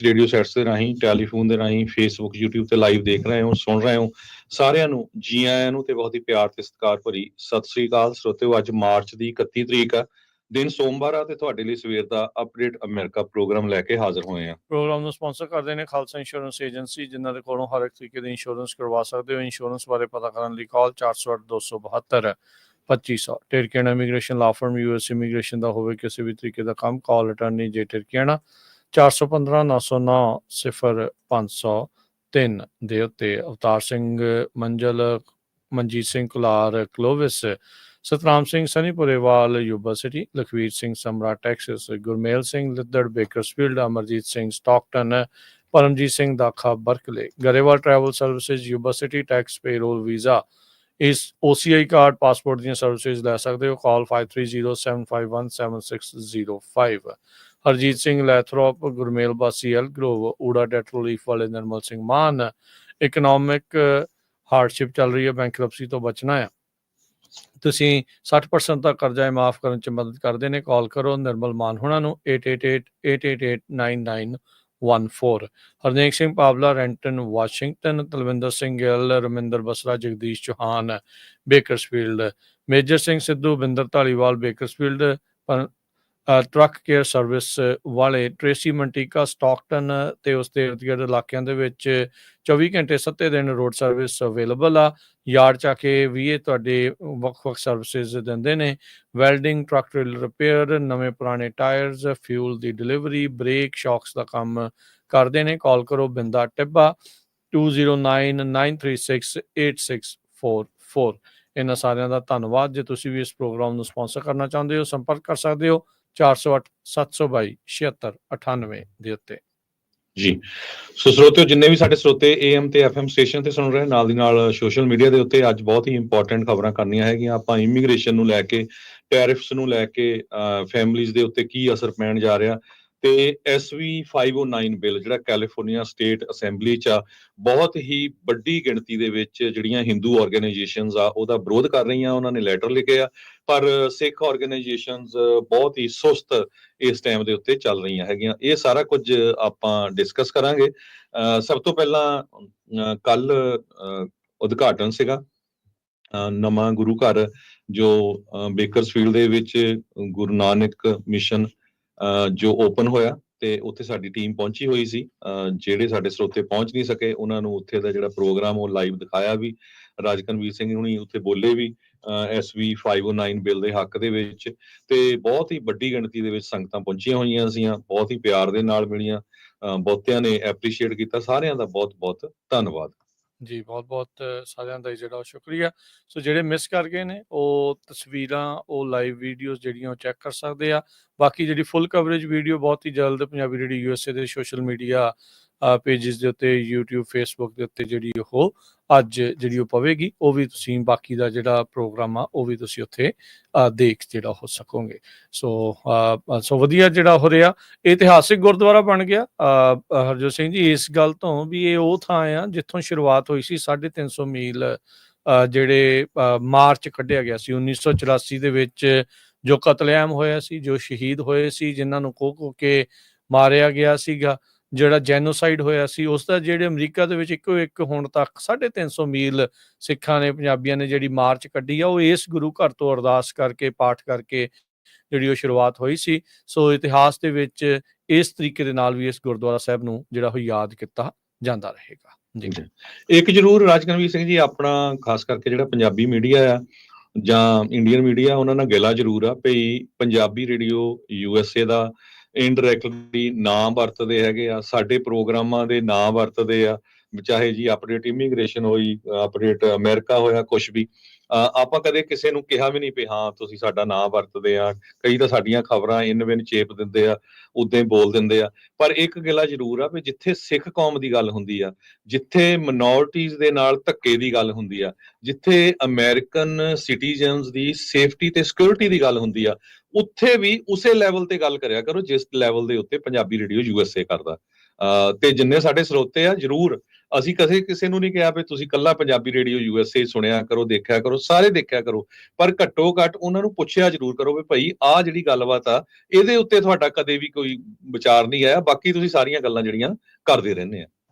Radio sets ਦੇ ਰਾਹੀਂ, telephone ਦੇ ਰਾਹੀਂ, ਫੇਸਬੁੱਕ, YouTube ਤੇ ਲਾਈਵ ਦੇਖ ਰਹੇ ਹੋ, ਸੁਣ ਰਹੇ ਹੋ, ਸਾਰਿਆਂ ਨੂੰ ਜੀ ਆਇਆਂ ਨੂੰ ਤੇ ਬਹੁਤ ਹੀ ਪਿਆਰ ਤੇ ਸਤਿਕਾਰ ਭਰੀ ਸਤਿ ਸ੍ਰੀ ਅਕਾਲ ਸਰੋਤਿਓ। ਅੱਜ ਮਾਰਚ ਦੀ 31 ਤਰੀਕ ਆ, ਦਿਨ ਸੋਮਵਾਰ ਆ ਤੇ ਤੁਹਾਡੇ ਲਈ ਸਵੇਰ ਦਾ ਅਪਡੇਟ ਅਮਰੀਕਾ ਪ੍ਰੋਗਰਾਮ ਲੈ ਕੇ ਹਾਜ਼ਰ ਹੋਏ ਆ। ਪ੍ਰੋਗਰਾਮ ਨੂੰ ਸਪਾਂਸਰ ਕਰਦੇ ਨੇ ਖਾਲਸਾ ਇੰਸ਼ੋਰੈਂਸ ਏਜੰਸੀ, ਜਿਨ੍ਹਾਂ ਦੇ ਕੋਲੋਂ ਹਰ ਇੱਕ ਤਰੀਕੇ ਦੀ ਇੰਸ਼ੋਰੈਂਸ ਕਰਵਾ ਸਕਦੇ ਹੋ। ਇੰਸ਼ੋਰੈਂਸ ਬਾਰੇ ਪਤਾ ਕਰਨ ਲਈ ਕਾਲ 408 272 2500। ਟਿਰਕੀਆਣਾ ਇਮੀਗ੍ਰੇਸ਼ਨ ਲਾ ਫਰਮ, US ਇਮੀਗ੍ਰੇਸ਼ਨ ਦਾ ਹੋਵੇ ਕਿਸੇ ਵੀ ਤਰੀਕੇ ਦਾ ਕੰਮ, ਕਾਲ ਅਟਰਨੀ ਜੇ ਟਿਰਕੀਆਣਾ 415 909 0503 ਦੇ ਉੱਤੇ। Avtar Singh Manjal, Manjit Singh Kular Clovis, Satnam Singh Sanipurewal Yuba City, Lakhvir Singh Samra Texas, Gurmel Singh Liddar Bakersfield, Amarjit Singh Stockton, Paramjit Singh Dakha Berkeley, Grewal travel services Yuba City, tax payroll visa, ਇਸ OCI ਕਾਰਡ, ਪਾਸਪੋਰਟ ਦੀਆਂ ਸਰਵਿਸਿਜ਼ ਲੈ ਸਕਦੇ ਹੋ। ਕਾਲ 5307517605। ਹਰਜੀਤ ਸਿੰਘ ਲੈਥਰੋਪ, ਗੁਰਮੇਲ ਬਾਸੀ ਐਲ ਗਰੋਵ, ਊੜਾ ਡੈਟ ਰਿਲੀਫ ਵਾਲੇ ਨਿਰਮਲ ਸਿੰਘ ਮਾਨ। ਇਕਨੋਮਿਕ ਹਾਰਡਸ਼ਿਪ ਚੱਲ ਰਹੀ ਹੈ, ਬੈਂਕਰਪਸੀ ਤੋਂ ਬਚਣਾ ਆ, ਤੁਸੀਂ 60% ਤੱਕ ਕਰਜ਼ਾ ਮਾਫ ਕਰਨ 'ਚ ਮਦਦ ਕਰਦੇ ਨੇ। ਕਾਲ ਕਰੋ ਨਿਰਮਲ ਮਾਨ ਹੋਣਾ ਨੂੰ 8888889914। Harnek Singh Pawla, Renton Washington, Talwinder Singh Gill, Raminder Basra, Jagdish Chauhan Bakersfield, Major Singh Sidhu, Binder Dhaliwal Bakersfield, truck care service ਵਾਲੇ ਟ੍ਰੇਸੀ ਮੰਟੀਕਾ ਸਟਾਕਟਨ ਤੇ ਉਸ ਦੇ ਇਰਦ ਗਿਰਦ ਇਲਾਕਿਆਂ ਦੇ ਵਿੱਚ 24 ਘੰਟੇ 7 ਦਿਨ ਰੋਡ ਸਰਵਿਸ ਅਵੇਲੇਬਲ ਆ। ਯਾਰਡ ਚ ਆ ਕੇ ਵੀ ਇਹ ਤੁਹਾਡੇ ਵੱਖ-ਵੱਖ ਸਰਵਿਸਿਜ਼ ਦਿੰਦੇ ਨੇ। ਵੈਲਡਿੰਗ, ਟਰੱਕ ਟ੍ਰੇਲਰ ਰਿਪੇਅਰ, ਨਵੇਂ ਪੁਰਾਣੇ ਟਾਇਰਸ, ਫਿਊਲ ਦੀ ਡਿਲੀਵਰੀ, ਬ੍ਰੇਕ ਸ਼ੌਕਸ ਦਾ ਕੰਮ ਕਰਦੇ ਨੇ। ਕਾਲ ਕਰੋ ਬਿੰਦਾ ਟਿੱਬਾ 2099368644। ਇਹਨਾਂ ਸਾਰਿਆਂ ਦਾ ਧੰਨਵਾਦ। ਜੇ ਤੁਸੀਂ ਵੀ ਇਸ ਪ੍ਰੋਗਰਾਮ ਨੂੰ ਸਪਾਂਸਰ ਕਰਨਾ ਚਾਹੁੰਦੇ ਹੋ, ਸੰਪਰਕ ਕਰ ਸਕਦੇ ਹੋ 408 722 7698 ਦੇ ਉੱਤੇ। ਜੀ ਸੋ ਸਰੋਤਿਓ, ਜਿੰਨੇ ਵੀ ਸਾਡੇ ਸਰੋਤੇ AM ਤੇ FM ਸਟੇਸ਼ਨ ਤੇ ਸੁਣ ਰਹੇ, ਨਾਲ ਦੀ ਨਾਲ ਸੋਸ਼ਲ ਮੀਡੀਆ ਦੇ ਉੱਤੇ ਅੱਜ ਬਹੁਤ ਹੀ ਇੰਪੋਰਟੈਂਟ ਖਬਰਾਂ ਕਰਨੀਆਂ ਹੈਗੀਆਂ ਆਪਾਂ। ਇਮੀਗ੍ਰੇਸ਼ਨ ਨੂੰ ਲੈ ਕੇ, ਟੈਰਿਫਸ ਨੂੰ ਲੈ ਕੇ, ਫੈਮਲੀਜ਼ ਦੇ ਉੱਤੇ ਕੀ ਅਸਰ ਪੈਣ ਜਾ ਰਿਹਾ, ਤੇ SV 509 ਬਿੱਲ ਜਿਹੜਾ ਕੈਲੀਫੋਰਨੀਆ ਸਟੇਟ ਅਸੈਂਬਲੀ 'ਚ ਆ, ਬਹੁਤ ਹੀ ਵੱਡੀ ਗਿਣਤੀ ਦੇ ਵਿੱਚ ਜਿਹੜੀਆਂ ਹਿੰਦੂ ਆਰਗੇਨਾਈਜੇਸ਼ਨਸ ਆ ਉਹਦਾ ਵਿਰੋਧ ਕਰ ਰਹੀਆਂ। ਉਹਨਾਂ ਨੇ ਲੈਟਰ ਲਿਖੇ ਆ, ਪਰ ਸਿੱਖ ਆਰਗੇਨਾਈਜੇਸ਼ਨਸ ਬਹੁਤ ਹੀ ਸੁਸਤ ਇਸ ਟਾਈਮ ਦੇ ਉੱਤੇ ਚੱਲ ਰਹੀਆਂ ਹੈਗੀਆਂ। ਇਹ ਸਾਰਾ ਕੁਝ ਆਪਾਂ ਡਿਸਕਸ ਕਰਾਂਗੇ। ਸਭ ਤੋਂ ਪਹਿਲਾਂ ਕੱਲ ਉਦਘਾਟਨ ਸੀਗਾ ਨਵਾਂ ਗੁਰੂ ਘਰ ਜੋ ਬੇਕਰਸਫੀਲਡ ਦੇ ਵਿੱਚ ਗੁਰੂ ਨਾਨਕ ਮਿਸ਼ਨ ਜੋ ਓਪਨ ਹੋਇਆ, ਤੇ ਉੱਥੇ ਸਾਡੀ ਟੀਮ ਪਹੁੰਚੀ ਹੋਈ ਸੀ। ਜਿਹੜੇ ਸਾਡੇ ਸਰੋਤੇ ਪਹੁੰਚ ਨਹੀਂ ਸਕੇ ਉਹਨਾਂ ਨੂੰ ਉੱਥੇ ਦਾ ਜਿਹੜਾ ਪ੍ਰੋਗਰਾਮ ਉਹ ਲਾਈਵ ਦਿਖਾਇਆ ਵੀ। ਰਾਜਕਨਵੀਰ ਸਿੰਘ ਹੁਣੀ ਉੱਥੇ ਬੋਲੇ ਵੀ SV 509 ਬਿੱਲ ਦੇ ਹੱਕ ਦੇ ਵਿੱਚ, ਤੇ ਬਹੁਤ ਹੀ ਵੱਡੀ ਗਿਣਤੀ ਦੇ ਵਿੱਚ ਸੰਗਤਾਂ ਪਹੁੰਚੀਆਂ ਹੋਈਆਂ ਸੀਆਂ, ਬਹੁਤ ਹੀ ਪਿਆਰ ਦੇ ਨਾਲ ਮਿਲੀਆਂ, ਬਹੁਤਿਆਂ ਨੇ ਐਪਰੀਸ਼ੀਏਟ ਕੀਤਾ। ਸਾਰਿਆਂ ਦਾ ਬਹੁਤ ਬਹੁਤ ਧੰਨਵਾਦ ਜੀ। ਬਹੁਤ ਬਹੁਤ ਸਾਰਿਆਂ ਦਾ ਜਿਹੜਾ ਉਹ ਸ਼ੁਕਰੀਆ। ਸੋ ਜਿਹੜੇ ਮਿਸ ਕਰ ਗਏ ਨੇ ਉਹ ਤਸਵੀਰਾਂ, ਉਹ ਲਾਈਵ ਵੀਡੀਓਜ਼ ਜਿਹੜੀਆਂ ਉਹ ਚੈੱਕ ਕਰ ਸਕਦੇ ਆ। ਬਾਕੀ ਜਿਹੜੀ ਫੁੱਲ ਕਵਰੇਜ ਵੀਡੀਓ ਬਹੁਤ ਹੀ ਜਲਦ ਪੰਜਾਬੀ ਰੇਡੀਓ USA ਦੇ ਸੋਸ਼ਲ ਮੀਡੀਆ ਪੇਜਿਸ ਦੇ ਉੱਤੇ, YouTube, Facebook ਦੇ ਉੱਤੇ ਜਿਹੜੀ ਉਹ ਅੱਜ ਜਿਹੜੀ ਉਹ ਪਵੇਗੀ। ਉਹ ਵੀ ਤੁਸੀਂ ਬਾਕੀ ਦਾ ਜਿਹੜਾ ਪ੍ਰੋਗਰਾਮ ਆ ਉਹ ਵੀ ਤੁਸੀਂ ਉੱਥੇ ਦੇਖ ਜਿਹੜਾ ਹੋ ਸਕੋਗੇ। ਸੋ ਵਧੀਆ ਜਿਹੜਾ ਹੋ ਰਿਹਾ। ਇਤਿਹਾਸਿਕ ਗੁਰਦੁਆਰਾ ਬਣ ਗਿਆ ਹਰਜੋਤ ਸਿੰਘ ਜੀ, ਇਸ ਗੱਲ ਤੋਂ ਵੀ ਇਹ ਉਹ ਥਾਂ ਆ ਜਿੱਥੋਂ ਸ਼ੁਰੂਆਤ ਹੋਈ ਸੀ 350 ਮੀਲ ਜਿਹੜੇ ਮਾਰਚ ਕੱਢਿਆ ਗਿਆ ਸੀ 1984 ਦੇ ਵਿੱਚ, ਜੋ ਕਤਲੇਆਮ ਹੋਇਆ ਸੀ, ਜੋ ਸ਼ਹੀਦ ਹੋਏ ਸੀ, ਜਿਨ੍ਹਾਂ ਨੂੰ ਖੋ ਕੇ ਮਾਰਿਆ ਗਿਆ ਸੀਗਾ, ਜਿਹੜਾ ਜੈਨੋਸਾਈਡ ਹੋਇਆ ਸੀ, ਉਸ ਦਾ ਜਿਹੜੇ ਅਮਰੀਕਾ ਦੇ ਵਿੱਚ ਇੱਕੋ ਇੱਕ ਹੁਣ ਤੱਕ 350 ਮੀਲ ਸਿੱਖਾਂ ਨੇ, ਪੰਜਾਬੀਆਂ ਨੇ ਜਿਹੜੀ ਮਾਰਚ ਕੱਢੀ ਆ, ਉਹ ਇਸ ਗੁਰੂ ਘਰ ਤੋਂ ਅਰਦਾਸ ਕਰਕੇ, ਪਾਠ ਕਰਕੇ ਜਿਹੜੀ ਉਹ ਸ਼ੁਰੂਆਤ ਹੋਈ ਸੀ। ਸੋ ਇਤਿਹਾਸ ਦੇ ਵਿੱਚ ਇਸ ਤਰੀਕੇ ਦੇ ਨਾਲ ਵੀ ਇਸ ਗੁਰਦੁਆਰਾ ਸਾਹਿਬ ਨੂੰ ਜਿਹੜਾ ਉਹ ਯਾਦ ਕੀਤਾ ਜਾਂਦਾ ਰਹੇਗਾ। ਜੀ ਇੱਕ ਜ਼ਰੂਰ ਰਾਜਕਨਵੀਰ ਸਿੰਘ ਜੀ, ਆਪਣਾ ਖਾਸ ਕਰਕੇ ਜਿਹੜਾ ਪੰਜਾਬੀ ਮੀਡੀਆ ਆ ਜਾਂ ਇੰਡੀਅਨ ਮੀਡੀਆ, ਉਹਨਾਂ ਨਾਲ ਗਿਲਾ ਜ਼ਰੂਰ ਆ ਭਈ ਪੰਜਾਬੀ ਰੇਡੀਓ USA ਦਾ ਇਨਡਾਇਰੈਕਟਲੀ ਨਾਂ ਵਰਤਦੇ ਹੈਗੇ ਆ, ਸਾਡੇ ਪ੍ਰੋਗਰਾਮਾਂ ਦੇ ਨਾਂ ਵਰਤਦੇ ਆ, ਚਾਹੇ ਜੀ ਅਪਡੇਟ ਇਮੀਗ੍ਰੇਸ਼ਨ ਹੋਈ, ਅਪਡੇਟ ਅਮਰੀਕਾ ਹੋਇਆ, ਕੁਛ ਵੀ। ਆਪਾਂ ਕਦੇ ਕਿਸੇ ਨੂੰ ਕਿਹਾ ਵੀ ਨਹੀਂ ਵੀ ਹਾਂ ਤੁਸੀਂ ਸਾਡਾ ਨਾਂ ਵਰਤਦੇ ਆ। ਕਈ ਤਾਂ ਸਾਡੀਆਂ ਖਬਰਾਂ ਇਨ ਬਿਨ ਚੇਪ ਦਿੰਦੇ ਆ, ਉਦਾਂ ਹੀ ਬੋਲ ਦਿੰਦੇ ਆ। ਪਰ ਇੱਕ ਗਿਲਾ ਜ਼ਰੂਰ ਆ ਵੀ ਜਿੱਥੇ ਸਿੱਖ ਕੌਮ ਦੀ ਗੱਲ ਹੁੰਦੀ ਆ, ਜਿੱਥੇ ਮਿਨੋਰਟੀਜ਼ ਦੇ ਨਾਲ ਧੱਕੇ ਦੀ ਗੱਲ ਹੁੰਦੀ ਆ, ਜਿੱਥੇ ਅਮਰੀਕਨ ਸਿਟੀਜ਼ਨਸ ਦੀ ਸੇਫਟੀ ਤੇ ਸਿਕਿਉਰਿਟੀ ਦੀ ਗੱਲ ਹੁੰਦੀ ਆ, ਉੱਥੇ ਵੀ ਉਸੇ ਲੈਵਲ ਤੇ ਗੱਲ ਕਰਿਆ ਕਰੋ ਜਿਸ ਲੈਵਲ ਦੇ ਉੱਤੇ ਪੰਜਾਬੀ ਰੇਡੀਓ USA ਕਰਦਾ। ਤੇ ਜਿੰਨੇ ਸਾਡੇ ਸਰੋਤੇ ਆ, ਜ਼ਰੂਰ ਅਸੀਂ ਕਦੇ ਕਿਸੇ ਨੂੰ ਨਹੀਂ ਕਿਹਾ ਵੀ ਤੁਸੀਂ ਕੱਲਾ ਪੰਜਾਬੀ ਰੇਡੀਓ USA ਸੁਣਿਆ ਕਰੋ, ਦੇਖਿਆ ਕਰੋ, ਸਾਰੇ ਦੇਖਿਆ ਕਰੋ, ਪਰ ਘੱਟੋ ਘੱਟ ਉਹਨਾਂ ਨੂੰ ਪੁੱਛਿਆ ਜ਼ਰੂਰ ਕਰੋ ਵੀ ਭਾਈ ਆਹ ਜਿਹੜੀ ਗੱਲਬਾਤ ਆ ਇਹਦੇ ਉੱਤੇ ਤੁਹਾਡਾ ਕਦੇ ਵੀ ਕੋਈ ਵਿਚਾਰ ਨਹੀਂ ਆਇਆ, ਬਾਕੀ ਤੁਸੀਂ ਸਾਰੀਆਂ ਗੱਲਾਂ ਜਿਹੜੀਆਂ ਕਰਦੇ ਰਹਿੰਦੇ ਆ।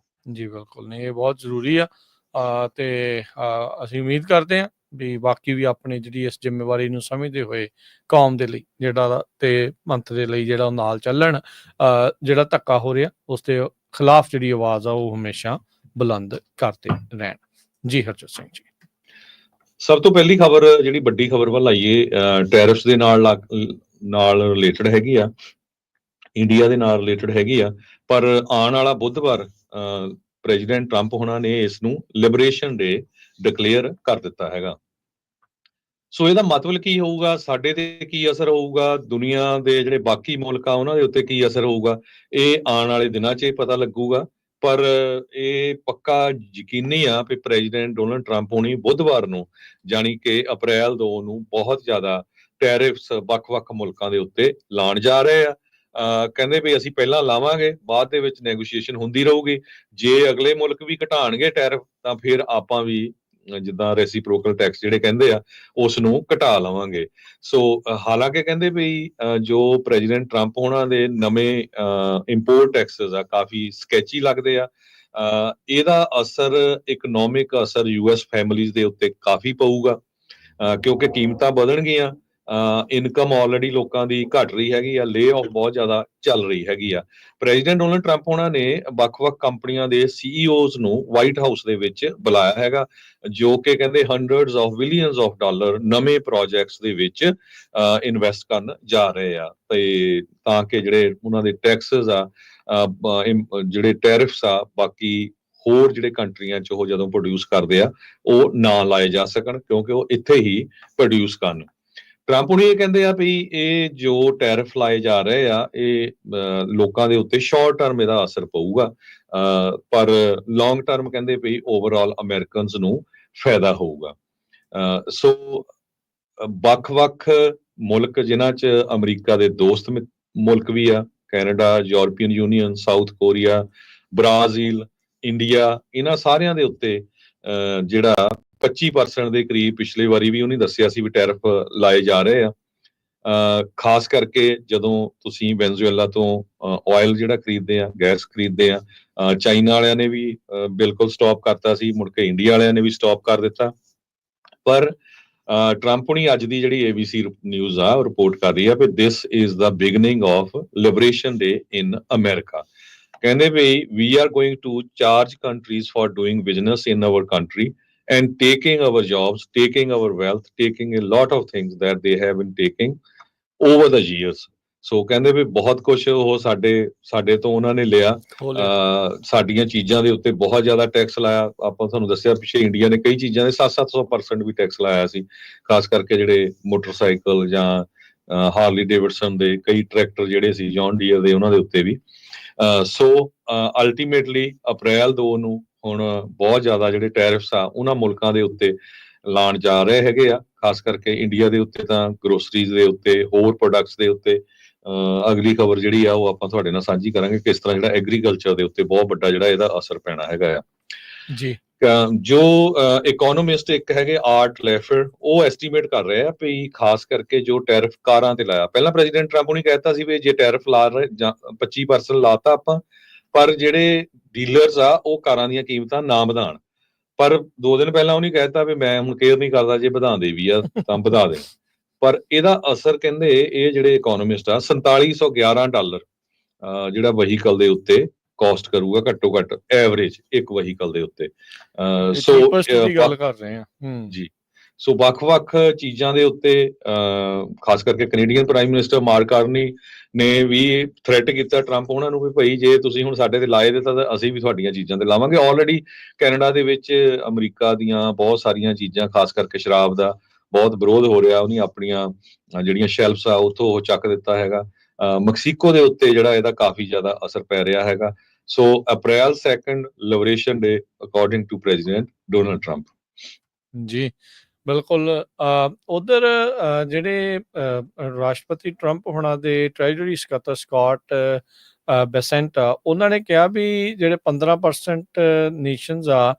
ਜੀ ਬਿਲਕੁਲ ਨਹੀਂ, ਇਹ ਬਹੁਤ ਜ਼ਰੂਰੀ ਆ ਤੇ ਅਸੀਂ ਉਮੀਦ ਕਰਦੇ ਹਾਂ ਵੀ ਬਾਕੀ ਵੀ ਆਪਣੀ ਜਿਹੜੀ ਇਸ ਜ਼ਿੰਮੇਵਾਰੀ ਨੂੰ ਸਮਝਦੇ ਹੋਏ ਕੌਮ ਦੇ ਲਈ ਜਿਹੜਾ ਤੇ ਪੰਥ ਦੇ ਲਈ ਜਿਹੜਾ ਉਹ ਨਾਲ ਚੱਲਣ। ਜਿਹੜਾ ਧੱਕਾ ਹੋ ਰਿਹਾ ਉਸ ਦੇ ਖਿਲਾਫ ਜਿਹੜੀ ਆਵਾਜ਼ ਆ ਉਹ ਹਮੇਸ਼ਾ ਬੁਲੰਦ ਕਰਦੇ ਰਹਿਣ। ਜੀ ਹਰਜੋਤ ਸਿੰਘ ਜੀ, ਸਭ ਤੋਂ ਪਹਿਲੀ ਖਬਰ ਜਿਹੜੀ ਵੱਡੀ ਖਬਰ ਵੱਲ ਆਈਏ, ਟੈਰਿਫਸ ਦੇ ਨਾਲ ਰਿਲੇਟਡ ਹੈਗੀ ਆ, ਇੰਡੀਆ ਦੇ ਨਾਲ ਰਿਲੇਟਡ ਹੈਗੀ ਆ, ਪਰ ਆਉਣ ਵਾਲਾ ਬੁੱਧਵਾਰ ਪ੍ਰੈਜ਼ੀਡੈਂਟ ਟਰੰਪ ਹੋਣਾ ਨੇ ਇਸ ਨੂੰ ਲਿਬਰੇਸ਼ਨ ਡੇ ਡਿਕਲੇਅਰ ਕਰ ਦਿੱਤਾ ਹੈਗਾ। ਸੋ ਇਹਦਾ ਮਤਲਬ ਕੀ ਹੋਊਗਾ, ਸਾਡੇ ਤੇ ਕੀ ਅਸਰ ਹੋਊਗਾ, ਦੁਨੀਆ ਦੇ ਜਿਹੜੇ ਬਾਕੀ ਮੁਲਕ ਆ ਉਹਨਾਂ ਦੇ ਉੱਤੇ ਕੀ ਅਸਰ ਹੋਊਗਾ, ਇਹ ਆਉਣ ਵਾਲੇ ਦਿਨਾਂ 'ਚ ਹੀ ਪਤਾ ਲੱਗੂਗਾ। ਪਰ ਇਹ ਪੱਕਾ ਯਕੀਨੀ ਆ ਵੀ ਪ੍ਰੈਜ਼ੀਡੈਂਟ ਡੋਨਲਡ ਟਰੰਪ ਹੋਣੀ ਬੁੱਧਵਾਰ ਨੂੰ, ਜਾਣੀ ਕਿ ਅਪ੍ਰੈਲ 2 ਨੂੰ ਬਹੁਤ ਜ਼ਿਆਦਾ ਟੈਰਿਫਸ ਵੱਖ-ਵੱਖ ਮੁਲਕਾਂ ਦੇ ਉੱਤੇ ਲਾਉਣ ਜਾ ਰਹੇ ਆ। ਕਹਿੰਦੇ ਵੀ ਅਸੀਂ ਪਹਿਲਾਂ ਲਾਵਾਂਗੇ, ਬਾਅਦ ਦੇ ਵਿੱਚ ਨੈਗੋਸ਼ੀਏਸ਼ਨ ਹੁੰਦੀ ਰਹੂਗੀ। ਜੇ ਅਗਲੇ ਮੁਲਕ ਵੀ ਘਟਾਉਣਗੇ ਟੈਰਿਫ ਤਾਂ ਫਿਰ ਆਪਾਂ ਵੀ ਜਿੱਦਾਂ ਰੈਸੀਪ੍ਰੋਕਲ ਟੈਕਸ ਜਿਹੜੇ ਕਹਿੰਦੇ ਆ ਉਸ ਨੂੰ ਘਟਾ ਲਵਾਂਗੇ। ਸੋ ਹਾਲਾਂਕਿ ਕਹਿੰਦੇ ਵੀ ਜੋ ਪ੍ਰੈਜ਼ੀਡੈਂਟ ਟਰੰਪ ਹੋਣਾ ਦੇ ਨਵੇਂ ਇੰਪੋਰਟ ਟੈਕਸਸ ਆ ਕਾਫੀ ਸਕੈਚੀ ਲੱਗਦੇ ਆ। ਇਹਦਾ ਅਸਰ ਇਕਨੋਮਿਕ ਅਸਰ US ਫੈਮਿਲੀਜ਼ ਦੇ ਉੱਤੇ ਕਾਫੀ ਪਊਗਾ, ਕਿਉਂਕਿ ਕੀਮਤਾਂ ਵਧਣਗੀਆਂ, ਇਨਕਮ ਆਲਰੇਡੀ ਲੋਕਾਂ ਦੀ ਘਟ ਰਹੀ ਹੈਗੀ ਆ, ਲੇ ਆਫ ਬਹੁਤ ਜ਼ਿਆਦਾ ਚੱਲ ਰਹੀ ਹੈਗੀ ਆ। ਪ੍ਰੈਜ਼ੀਡੈਂਟ ਡੋਨਲਡ ਟਰੰਪ ਉਹਨਾਂ ਨੇ ਵੱਖ-ਵੱਖ ਕੰਪਨੀਆਂ ਦੇ CEOs ਨੂੰ ਵਾਈਟ ਹਾਊਸ ਦੇ ਵਿੱਚ ਬੁਲਾਇਆ ਹੈਗਾ, ਜੋ ਕਿ ਕਹਿੰਦੇ hundreds of billions of dollar ਨਵੇਂ ਪ੍ਰੋਜੈਕਟਸ ਦੇ ਵਿੱਚ ਇਨਵੈਸਟ ਕਰਨ ਜਾ ਰਹੇ ਆ, ਤੇ ਤਾਂ ਕਿ ਜਿਹੜੇ ਉਹਨਾਂ ਦੇ ਟੈਕਸਸ ਆ, ਜਿਹੜੇ ਟੈਰਿਫਸ ਆ ਬਾਕੀ ਹੋਰ ਜਿਹੜੇ ਕੰਟਰੀਆਂ 'ਚ ਉਹ ਜਦੋਂ ਪ੍ਰੋਡਿਊਸ ਕਰਦੇ ਆ ਉਹ ਨਾ ਲਾਏ ਜਾ ਸਕਣ, ਕਿਉਂਕਿ ਉਹ ਇੱਥੇ ਹੀ ਪ੍ਰੋਡਿਊਸ ਕਰਨ। ਟਰੰਪ ਹੁਣੀ ਇਹ ਕਹਿੰਦੇ ਆ ਵੀ ਇਹ ਜੋ ਟੈਰਿਫ ਲਾਏ ਜਾ ਰਹੇ ਆ ਇਹ ਲੋਕਾਂ ਦੇ ਉੱਤੇ ਸ਼ਾਰਟ ਟਰਮ ਇਹਦਾ ਅਸਰ ਪਊਗਾ, ਪਰ ਲੌਂਗ ਟਰਮ ਕਹਿੰਦੇ ਵੀ ਓਵਰਆਲ ਅਮਰੀਕਨਸ ਨੂੰ ਫਾਇਦਾ ਹੋਊਗਾ। ਸੋ ਵੱਖ-ਵੱਖ ਮੁਲਕ ਜਿਨ੍ਹਾਂ 'ਚ ਅਮਰੀਕਾ ਦੇ ਦੋਸਤ ਮੁਲਕ ਵੀ ਆ, Canada, European union, south Korea, Brazil, India, ਇਹਨਾਂ ਸਾਰਿਆਂ ਦੇ ਉੱਤੇ ਜਿਹੜਾ 25% ਦੇ ਕਰੀਬ ਪਿਛਲੇ ਵਾਰੀ ਵੀ ਉਹਨੇ ਦੱਸਿਆ ਸੀ ਵੀ ਟੈਰਿਫ ਲਾਏ ਜਾ ਰਹੇ ਆ। ਖਾਸ ਕਰਕੇ ਜਦੋਂ ਤੁਸੀਂ ਵੈਨਜ਼ੂਏਲਾ ਤੋਂ ਆਇਲ ਜਿਹੜਾ ਖਰੀਦਦੇ ਆ, ਗੈਸ ਖਰੀਦਦੇ ਆ, ਚਾਈਨਾ ਵਾਲਿਆਂ ਨੇ ਵੀ ਬਿਲਕੁਲ ਸਟਾਪ ਕਰਤਾ ਸੀ, ਮੁੜ ਕੇ ਇੰਡੀਆ ਵਾਲਿਆਂ ਨੇ ਵੀ ਸਟਾਪ ਕਰ ਦਿੱਤਾ। ਪਰ ਟਰੰਪ ਹੁਣੀ ਅੱਜ ਦੀ ਜਿਹੜੀ ABC ਨਿਊਜ਼ ਆ ਰਿਪੋਰਟ ਕਰ ਰਹੀ ਆ ਵੀ this is the beginning of liberation day in America. ਕਹਿੰਦੇ ਵੀ we are going to charge countries for doing business in our country and taking our jobs, taking our wealth, taking a lot of things that they have been taking over the years. ਸੋ ਕਹਿੰਦੇ ਵੀ ਬਹੁਤ ਕੁਝ ਉਹ ਸਾਡੇ ਤੋਂ ਉਹਨਾਂ ਨੇ ਲਿਆ, ਸਾਡੀਆਂ ਚੀਜ਼ਾਂ ਦੇ ਉੱਤੇ ਬਹੁਤ ਜ਼ਿਆਦਾ ਟੈਕਸ ਲਾਇਆ। ਆਪਾਂ ਤੁਹਾਨੂੰ ਦੱਸਿਆ ਪਿੱਛੇ ਇੰਡੀਆ ਨੇ ਕਈ ਚੀਜ਼ਾਂ ਦੇ 700% ਵੀ ਟੈਕਸ ਲਾਇਆ ਸੀ, ਖਾਸ ਕਰਕੇ ਜਿਹੜੇ ਮੋਟਰਸਾਈਕਲ ਜਾਂ ਹਾਰਲੀ ਡੇਵਿਡਸਨ ਦੇ ਕਈ ਟਰੈਕਟਰ ਜਿਹੜੇ ਸੀ, ਜੌਨ ਡੀਅਰ ਦੇ, ਉਹਨਾਂ ਦੇ ਉੱਤੇ ਵੀ। ਸੋ ਅਲਟੀਮੇਟਲੀ ਅਪ੍ਰੈਲ 2 ਨੂੰ ਹੁਣ ਬਹੁਤ ਜ਼ਿਆਦਾ ਜਿਹੜੇ ਟੈਰਿਫਸ ਆ ਉਹਨਾਂ ਮੁਲਕਾਂ ਦੇ ਉੱਤੇ ਲਾਉਣ ਜਾ ਰਹੇ ਹੈਗੇ ਆ, ਖਾਸ ਕਰਕੇ ਇੰਡੀਆ ਦੇ ਉੱਤੇ ਤਾਂ ਗਰੋਸਰੀਜ਼ ਦੇ ਉੱਤੇ, ਹੋਰ ਪ੍ਰੋਡਕਟਸ ਦੇ ਉੱਤੇ। ਅਗਲੀ ਖਬਰ ਜਿਹੜੀ ਆ ਉਹ ਆਪਾਂ ਤੁਹਾਡੇ ਨਾਲ ਸਾਂਝੀ ਕਰਾਂਗੇ, ਕਿਸ ਤਰ੍ਹਾਂ ਜਿਹੜਾ ਐਗਰੀਕਲਚਰ ਦੇ ਉੱਤੇ ਬਹੁਤ ਵੱਡਾ ਜਿਹੜਾ ਇਹਦਾ ਅਸਰ ਪੈਣਾ ਹੈਗਾ ਆ ਜੀ। ਜੋ ਇਕੋਨੋਮਿਸਟ ਇੱਕ ਹੈਗੇ ਆਰਟ ਲੈਫਰ, ਉਹ ਐਸਟੀਮੇਟ ਕਰ ਰਹੇ ਆ ਵੀ ਖਾਸ ਕਰਕੇ ਜੋ ਟੈਰਿਫ ਕਾਰਾਂ ਤੇ ਲਾਇਆ, ਪਹਿਲਾਂ ਪ੍ਰੈਜ਼ੀਡੈਂਟ ਟਰੰਪ ਨੇ ਕਹਿਤਾ ਸੀ ਵੀ ਜੇ ਟੈਰਿਫ ਲਾ ਰਹੇ 25% ਲਾਤਾ ਆਪਾਂ, ਪਰ ਜਿਹੜੇ ਡੀਲਰਸ ਆ ਉਹ ਕਾਰਾਂ ਦੀਆਂ ਕੀਮਤਾਂ ਨਾ ਵਧਾਉਣ। ਪਰ 2 ਦਿਨ ਪਹਿਲਾਂ ਉਹਨੇ ਕਹਿਤਾ ਵੀ ਮੈਂ ਹੁਣ ਕੇਅਰ ਨਹੀਂ ਕਰਦਾ, ਜੇ ਵਧਾਉਂਦੇ ਵੀ ਆ ਤਾਂ ਵਧਾ ਦੇ। ਪਰ ਇਹਦਾ ਅਸਰ ਕਹਿੰਦੇ ਇਹ ਜਿਹੜੇ ਇਕੋਨੋਮਿਸਟ ਆ $4711 ਜਿਹੜਾ ਵਹੀਕਲ ਦੇ ਉੱਤੇ ਕਾਸਟ ਕਰੂਗਾ, ਘੱਟੋ ਘੱਟ ਐਵਰੇਜ ਇੱਕ ਵਹੀਕਲ ਦੇ ਉੱਤੇ। ਸੋ ਗੱਲ ਕਰ ਰਹੇ ਆ ਜੀ। ਸੋ ਵੱਖ-ਵੱਖ ਚੀਜ਼ਾਂ ਦੇ ਉੱਤੇ ਖਾਸ ਕਰਕੇ Canadian prime minister mark Carney ਨੇ ਵੀ ਥ੍ਰੈਟ ਕੀਤਾ ਟਰੰਪ ਉਹਨਾਂ ਨੂੰ ਵੀ ਭਾਈ ਜੇ ਤੁਸੀਂ ਹੁਣ ਸਾਡੇ ਤੇ ਲਾਏ ਦਿੱਤਾ ਤਾਂ ਅਸੀਂ ਵੀ ਤੁਹਾਡੀਆਂ ਚੀਜ਼ਾਂ ਤੇ ਲਾਵਾਂਗੇ। ਆਲਰੇਡੀ ਕੈਨੇਡਾ ਦੇ ਵਿੱਚ ਅਮਰੀਕਾ ਦੀਆਂ ਬਹੁਤ ਸਾਰੀਆਂ ਚੀਜ਼ਾਂ, ਖਾਸ ਕਰਕੇ ਸ਼ਰਾਬ ਦਾ ਬਹੁਤ ਵਿਰੋਧ ਹੋ ਰਿਹਾ, ਉਹਨੇ ਆਪਣੀਆਂ ਜਿਹੜੀਆਂ ਸ਼ੈਲਫਸ ਆ ਉੱਥੋਂ ਉਹ ਚੱਕ ਦਿੱਤਾ ਹੈਗਾ। ਮੈਕਸੀਕੋ ਦੇ ਉੱਤੇ ਜਿਹੜਾ ਇਹਦਾ ਕਾਫੀ ਜ਼ਿਆਦਾ ਅਸਰ ਪੈ ਰਿਹਾ ਹੈਗਾ। So April 2 liberation day according to president Donald Trump. ਜੀ ਬਿਲਕੁਲ। ਉਧਰ ਜਿਹੜੇ ਰਾਸ਼ਟਰਪਤੀ ਟਰੰਪ ਹੋਣਾ ਦੇ ਟ੍ਰੈਜਰੀ ਸਕੱਤਰ ਸਕਾਟ ਬੈਸੈਂਟ ਆ, ਉਹਨਾਂ ਨੇ ਕਿਹਾ ਵੀ ਜਿਹੜੇ 15% ਨੇਸ਼ਨਸ ਆ,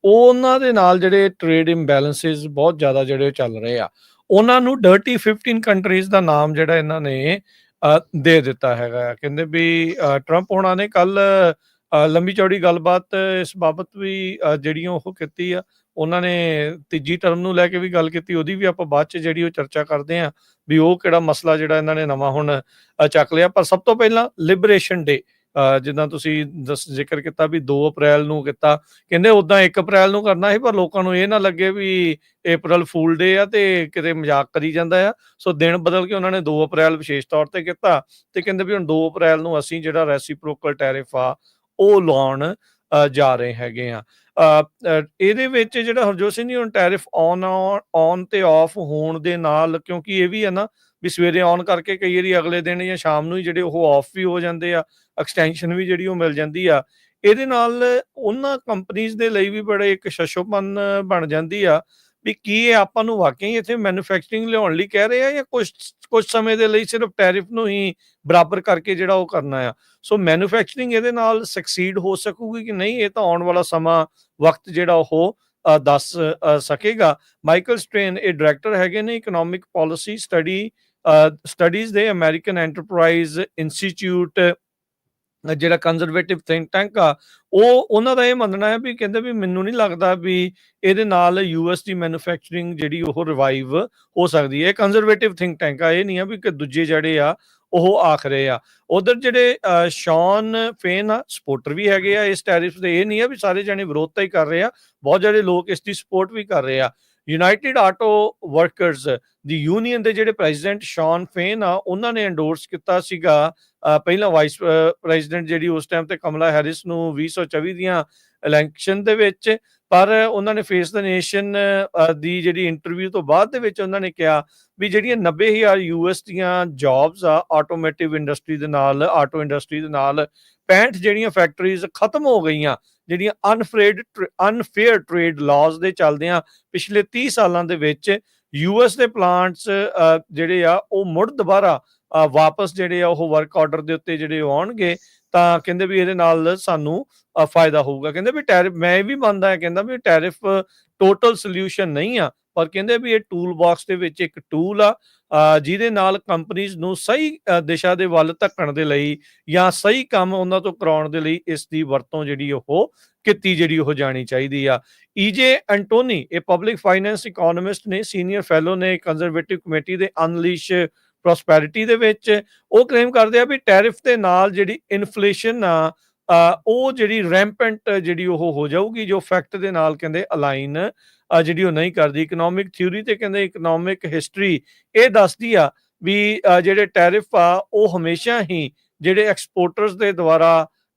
ਉਹਨਾਂ ਦੇ ਨਾਲ ਜਿਹੜੇ ਟ੍ਰੇਡ ਇੰਬੈਲੈਂਸਿਸ ਬਹੁਤ ਜ਼ਿਆਦਾ ਜਿਹੜੇ ਚੱਲ ਰਹੇ ਆ, ਉਹਨਾਂ ਨੂੰ ਡਰਟੀ 15 ਕੰਟਰੀਜ਼ ਦਾ ਨਾਮ ਜਿਹੜਾ ਇਹਨਾਂ ਨੇ ਦੇ ਦਿੱਤਾ ਹੈਗਾ ਆ। ਕਹਿੰਦੇ ਵੀ ਟਰੰਪ ਹੋਣਾ ਨੇ ਕੱਲ ਲੰਬੀ ਚੌੜੀ ਗੱਲਬਾਤ ਇਸ ਬਾਬਤ ਵੀ ਜਿਹੜੀਆਂ ਉਹ ਕੀਤੀ ਆ। ਉਹਨਾਂ ਨੇ ਤੀਜੀ ਟਰਮ ਨੂੰ ਲੈ ਕੇ ਵੀ ਗੱਲ ਕੀਤੀ, ਉਹਦੀ ਵੀ ਆਪਾਂ ਬਾਅਦ 'ਚ ਜਿਹੜੀ ਉਹ ਚਰਚਾ ਕਰਦੇ ਹਾਂ ਵੀ ਉਹ ਕਿਹੜਾ ਮਸਲਾ ਜਿਹੜਾ ਇਹਨਾਂ ਨੇ ਨਵਾਂ ਹੁਣ ਚੱਕ ਲਿਆ। ਪਰ ਸਭ ਤੋਂ ਪਹਿਲਾਂ ਲਿਬਰੇਸ਼ਨ ਡੇ, ਜਿੱਦਾਂ ਤੁਸੀਂ ਜ਼ਿਕਰ ਕੀਤਾ ਵੀ 2 ਅਪ੍ਰੈਲ ਨੂੰ ਕੀਤਾ, ਕਹਿੰਦੇ ਉੱਦਾਂ 1 ਅਪ੍ਰੈਲ ਨੂੰ ਕਰਨਾ ਸੀ, ਪਰ ਲੋਕਾਂ ਨੂੰ ਇਹ ਨਾ ਲੱਗੇ ਵੀ ਅਪ੍ਰੈਲ ਫੂਲ ਡੇ ਆ ਤੇ ਕਿਤੇ ਮਜ਼ਾਕ ਕਰੀ ਜਾਂਦਾ ਆ, ਸੋ ਦਿਨ ਬਦਲ ਕੇ ਉਹਨਾਂ ਨੇ 2 ਅਪ੍ਰੈਲ ਵਿਸ਼ੇਸ਼ ਤੌਰ ਤੇ ਕੀਤਾ ਤੇ ਕਹਿੰਦੇ ਵੀ ਹੁਣ 2 ਅਪ੍ਰੈਲ ਨੂੰ ਅਸੀਂ ਜਿਹੜਾ ਰੈਸੀਪ੍ਰੋਕਲ ਟੈਰਿਫ ਆ ਉਹ ਲਾਉਣ ਜਾ ਰਹੇ ਹੈਗੇ ਆ। ਇਹਦੇ ਵਿੱਚ ਜਿਹੜਾ ਹਰਜੋਤ ਸਿੰਘ ਜੀ, ਹੁਣ ਟੈਰਿਫ ਔਨ ਤੇ ਆਫ ਹੋਣ ਦੇ ਨਾਲ, ਕਿਉਂਕਿ ਇਹ ਵੀ ਹੈ ਨਾ ਵੀ ਸਵੇਰੇ ਔਨ ਕਰਕੇ ਕਈ ਵਾਰੀ ਅਗਲੇ ਦਿਨ ਜਾਂ ਸ਼ਾਮ ਨੂੰ ਹੀ ਜਿਹੜੇ ਉਹ ਆਫ ਵੀ ਹੋ ਜਾਂਦੇ ਆ, ਐਕਸਟੈਂਸ਼ਨ ਵੀ ਜਿਹੜੀ ਉਹ ਮਿਲ ਜਾਂਦੀ ਆ। ਇਹਦੇ ਨਾਲ ਉਹਨਾਂ ਕੰਪਨੀਜ਼ ਦੇ ਲਈ ਵੀ ਬੜੇ ਇੱਕ ਸ਼ਸ਼ੋਪਨ ਬਣ ਜਾਂਦੀ ਆ ਵੀ ਕੀ ਇਹ ਆਪਾਂ ਨੂੰ ਵਾਕਈ ਇੱਥੇ ਮੈਨੂਫੈਕਚਰਿੰਗ ਲਿਆਉਣ ਲਈ ਕਹਿ ਰਹੇ ਆ ਜਾਂ ਕੁਝ ਸਮੇਂ ਦੇ ਲਈ ਸਿਰਫ ਟੈਰਿਫ ਨੂੰ ਹੀ ਬਰਾਬਰ ਕਰਕੇ ਜਿਹੜਾ ਉਹ ਕਰਨਾ ਆ। ਸੋ ਮੈਨੂਫੈਕਚਰਿੰਗ ਇਹਦੇ ਨਾਲ ਸਕਸੀਡ ਹੋ ਸਕੂਗੀ ਕਿ ਨਹੀਂ, ਇਹ ਤਾਂ ਆਉਣ ਵਾਲਾ ਸਮਾਂ ਵਕਤ ਜਿਹੜਾ ਉਹ ਦੱਸ ਸਕੇਗਾ। ਮਾਈਕਲ ਸਟ੍ਰੇਨ ਇਹ ਡਾਇਰੈਕਟਰ ਹੈਗੇ ਨੇ ਇਕਨੋਮਿਕ ਪਾਲਿਸੀ ਸਟੱਡੀਜ਼ ਦੇ ਅਮਰੀਕਨ ਐਂਟਰਪ੍ਰਾਈਜ਼ ਇੰਸਟੀਚਿਊਟ, ਜਿਹੜਾ ਕੰਜ਼ਰਵੇਟਿਵ ਥਿੰਕ ਟੈਂਕ ਆ, ਉਹਨਾਂ ਦਾ ਇਹ ਮੰਨਣਾ ਹੈ ਵੀ ਕਹਿੰਦੇ ਵੀ ਮੈਨੂੰ ਨਹੀਂ ਲੱਗਦਾ ਵੀ ਇਹਦੇ ਨਾਲ ਯੂਐਸ ਦੀ ਮੈਨੂਫੈਕਚਰਿੰਗ ਜਿਹੜੀ ਉਹ ਰਿਵਾਈਵ ਹੋ ਸਕਦੀ ਹੈ। ਇਹ ਕੰਜ਼ਰਵੇਟਿਵ ਥਿੰਕ ਟੈਂਕ ਆ, ਇਹ ਨਹੀਂ ਆ ਵੀ ਕਿ ਦੂਜੇ ਜਿਹੜੇ ਆ ਉਹ ਆਖ ਰਹੇ ਆ। ਉਧਰ ਜਿਹੜੇ ਸ਼ੌਨ ਫੇਨ ਆ, ਸਪੋਰਟਰ ਵੀ ਹੈਗੇ ਆ ਇਸ ਟੈਰਿਫ ਦੇ, ਇਹ ਨਹੀਂ ਆ ਵੀ ਸਾਰੇ ਜਣੇ ਵਿਰੋਧਤਾ ਹੀ ਕਰ ਰਹੇ ਆ, ਬਹੁਤ ਜਿਹੜੇ ਲੋਕ ਇਸ ਦੀ ਸਪੋਰਟ ਵੀ ਕਰ ਰਹੇ ਆ। ਯੂਨਾਈਟਿਡ ਆਟੋ ਵਰਕਰਸ ਦੀ ਯੂਨੀਅਨ ਦੇ ਜਿਹੜੇ ਪ੍ਰੈਜ਼ੀਡੈਂਟ ਸ਼ੌਨ ਫੇਨ ਆ, ਉਹਨਾਂ ਨੇ ਐਂਡੋਰਸ ਕੀਤਾ ਸੀਗਾ ਪਹਿਲਾਂ ਵਾਈਸ ਪ੍ਰੈਜ਼ੀਡੈਂਟ ਜਿਹੜੀ ਉਸ ਟਾਈਮ ਤੇ ਕਮਲਾ ਹੈਰਿਸ ਨੂੰ 2024 ਦੀਆਂ ਇਲੈਕਸ਼ਨ ਦੇ ਵਿੱਚ, ਪਰ ਉਹਨਾਂ ਨੇ ਫੇਸ ਦ ਨੇਸ਼ਨ ਦੀ ਜਿਹੜੀ ਇੰਟਰਵਿਊ ਤੋਂ ਬਾਅਦ ਦੇ ਵਿੱਚ ਉਹਨਾਂ ਨੇ ਕਿਹਾ ਵੀ ਜਿਹੜੀਆਂ 90,000 ਯੂਐਸ ਦੀਆਂ ਜੌਬਸ ਆ ਆਟੋਮੋਟਿਵ ਇੰਡਸਟਰੀ ਦੇ ਨਾਲ, ਆਟੋ ਇੰਡਸਟਰੀ ਦੇ ਨਾਲ 65 ਜਿਹੜੀਆਂ ਫੈਕਟਰੀਜ਼ ਖਤਮ ਹੋ ਗਈਆਂ, ਜਿਹੜੀਆਂ ਅਨਫੇਅਰ ਟ੍ਰੇਡ ਲਾਜ਼ ਦੇ ਚੱਲਦਿਆਂ ਪਿਛਲੇ 30 ਸਾਲਾਂ ਦੇ ਵਿੱਚ ਯੂਐਸ ਦੇ ਪਲਾਂਟਸ ਜਿਹੜੇ ਆ ਉਹ ਮੁੜ ਦੁਬਾਰਾ ਵਾਪਸ ਜਿਹੜੇ ਆ ਉਹ ਵਰਕ ਆਰਡਰ ਦੇ ਉੱਤੇ ਜਿਹੜੇ ਆਉਣਗੇ, ਤਾਂ ਕਹਿੰਦੇ ਵੀ ਇਹਦੇ ਨਾਲ ਸਾਨੂੰ ਫਾਇਦਾ ਹੋਊਗਾ। ਕਹਿੰਦੇ ਵੀ ਟੈਰਿਫ, ਮੈਂ ਇਹ ਵੀ ਮੰਨਦਾ ਹੈ, ਕਹਿੰਦਾ ਵੀ ਟੈਰਿਫ ਟੋਟਲ ਸੋਲਿਊਸ਼ਨ ਨਹੀਂ ਆ, ਪਰ ਕਹਿੰਦੇ ਵੀ ਇਹ ਟੂਲ ਬਾਕਸ ਦੇ ਵਿੱਚ ਇੱਕ ਟੂਲ ਆ ਜਿਹਦੇ ਨਾਲ ਕੰਪਨੀਜ਼ ਨੂੰ ਸਹੀ ਦਿਸ਼ਾ ਦੇ ਵੱਲ ਧੱਕਣ ਦੇ ਲਈ ਜਾਂ ਸਹੀ ਕੰਮ ਉਹਨਾਂ ਤੋਂ ਕਰਾਉਣ ਦੇ ਲਈ ਇਸ ਦੀ ਵਰਤੋਂ ਜਿਹੜੀ ਉਹ ਕੀਤੀ ਜਿਹੜੀ ਉਹ ਜਾਣੀ ਚਾਹੀਦੀ ਆ। ਈਜੇ ਐਂਟੋਨੀ ਇਹ ਪਬਲਿਕ ਫਾਈਨੈਂਸ ਇਕੋਨੋਮਿਸਟ ਨੇ, ਸੀਨੀਅਰ ਫੈਲੋ ਨੇ ਕੰਜ਼ਰਵੇਟਿਵ ਕਮੇਟੀ ਦੇ ਅਨਲੀਸ਼ ਪ੍ਰੋਸਪੈਰਿਟੀ ਦੇ ਵਿੱਚ, ਉਹ ਕਲੇਮ ਕਰਦੇ ਆ ਵੀ ਟੈਰਿਫ ਦੇ ਨਾਲ ਜਿਹੜੀ ਇਨਫਲੇਸ਼ਨ ਆ ਉਹ ਜਿਹੜੀ ਰੈਂਪੈਂਟ ਜਿਹੜੀ ਉਹ ਹੋ ਜਾਊਗੀ, ਜੋ ਫੈਕਟ ਦੇ ਨਾਲ ਕਹਿੰਦੇ ਅਲਾਈਨ ਜਿਹੜੀ ਉਹ ਨਹੀਂ ਕਰਦੀ। ਇਕਨੋਮਿਕ ਥਿਊਰੀ ਤੇ ਕਹਿੰਦੇ ਇਕਨੋਮਿਕ ਹਿਸਟਰੀ ਇਹ ਦੱਸਦੀ ਆ ਵੀ ਜਿਹੜੇ ਟੈਰਿਫ ਆ ਉਹ ਹਮੇਸ਼ਾ ਹੀ ਜਿਹੜੇ ਐਕਸਪੋਰਟਰਸ ਦੇ ਦੁਆਰਾ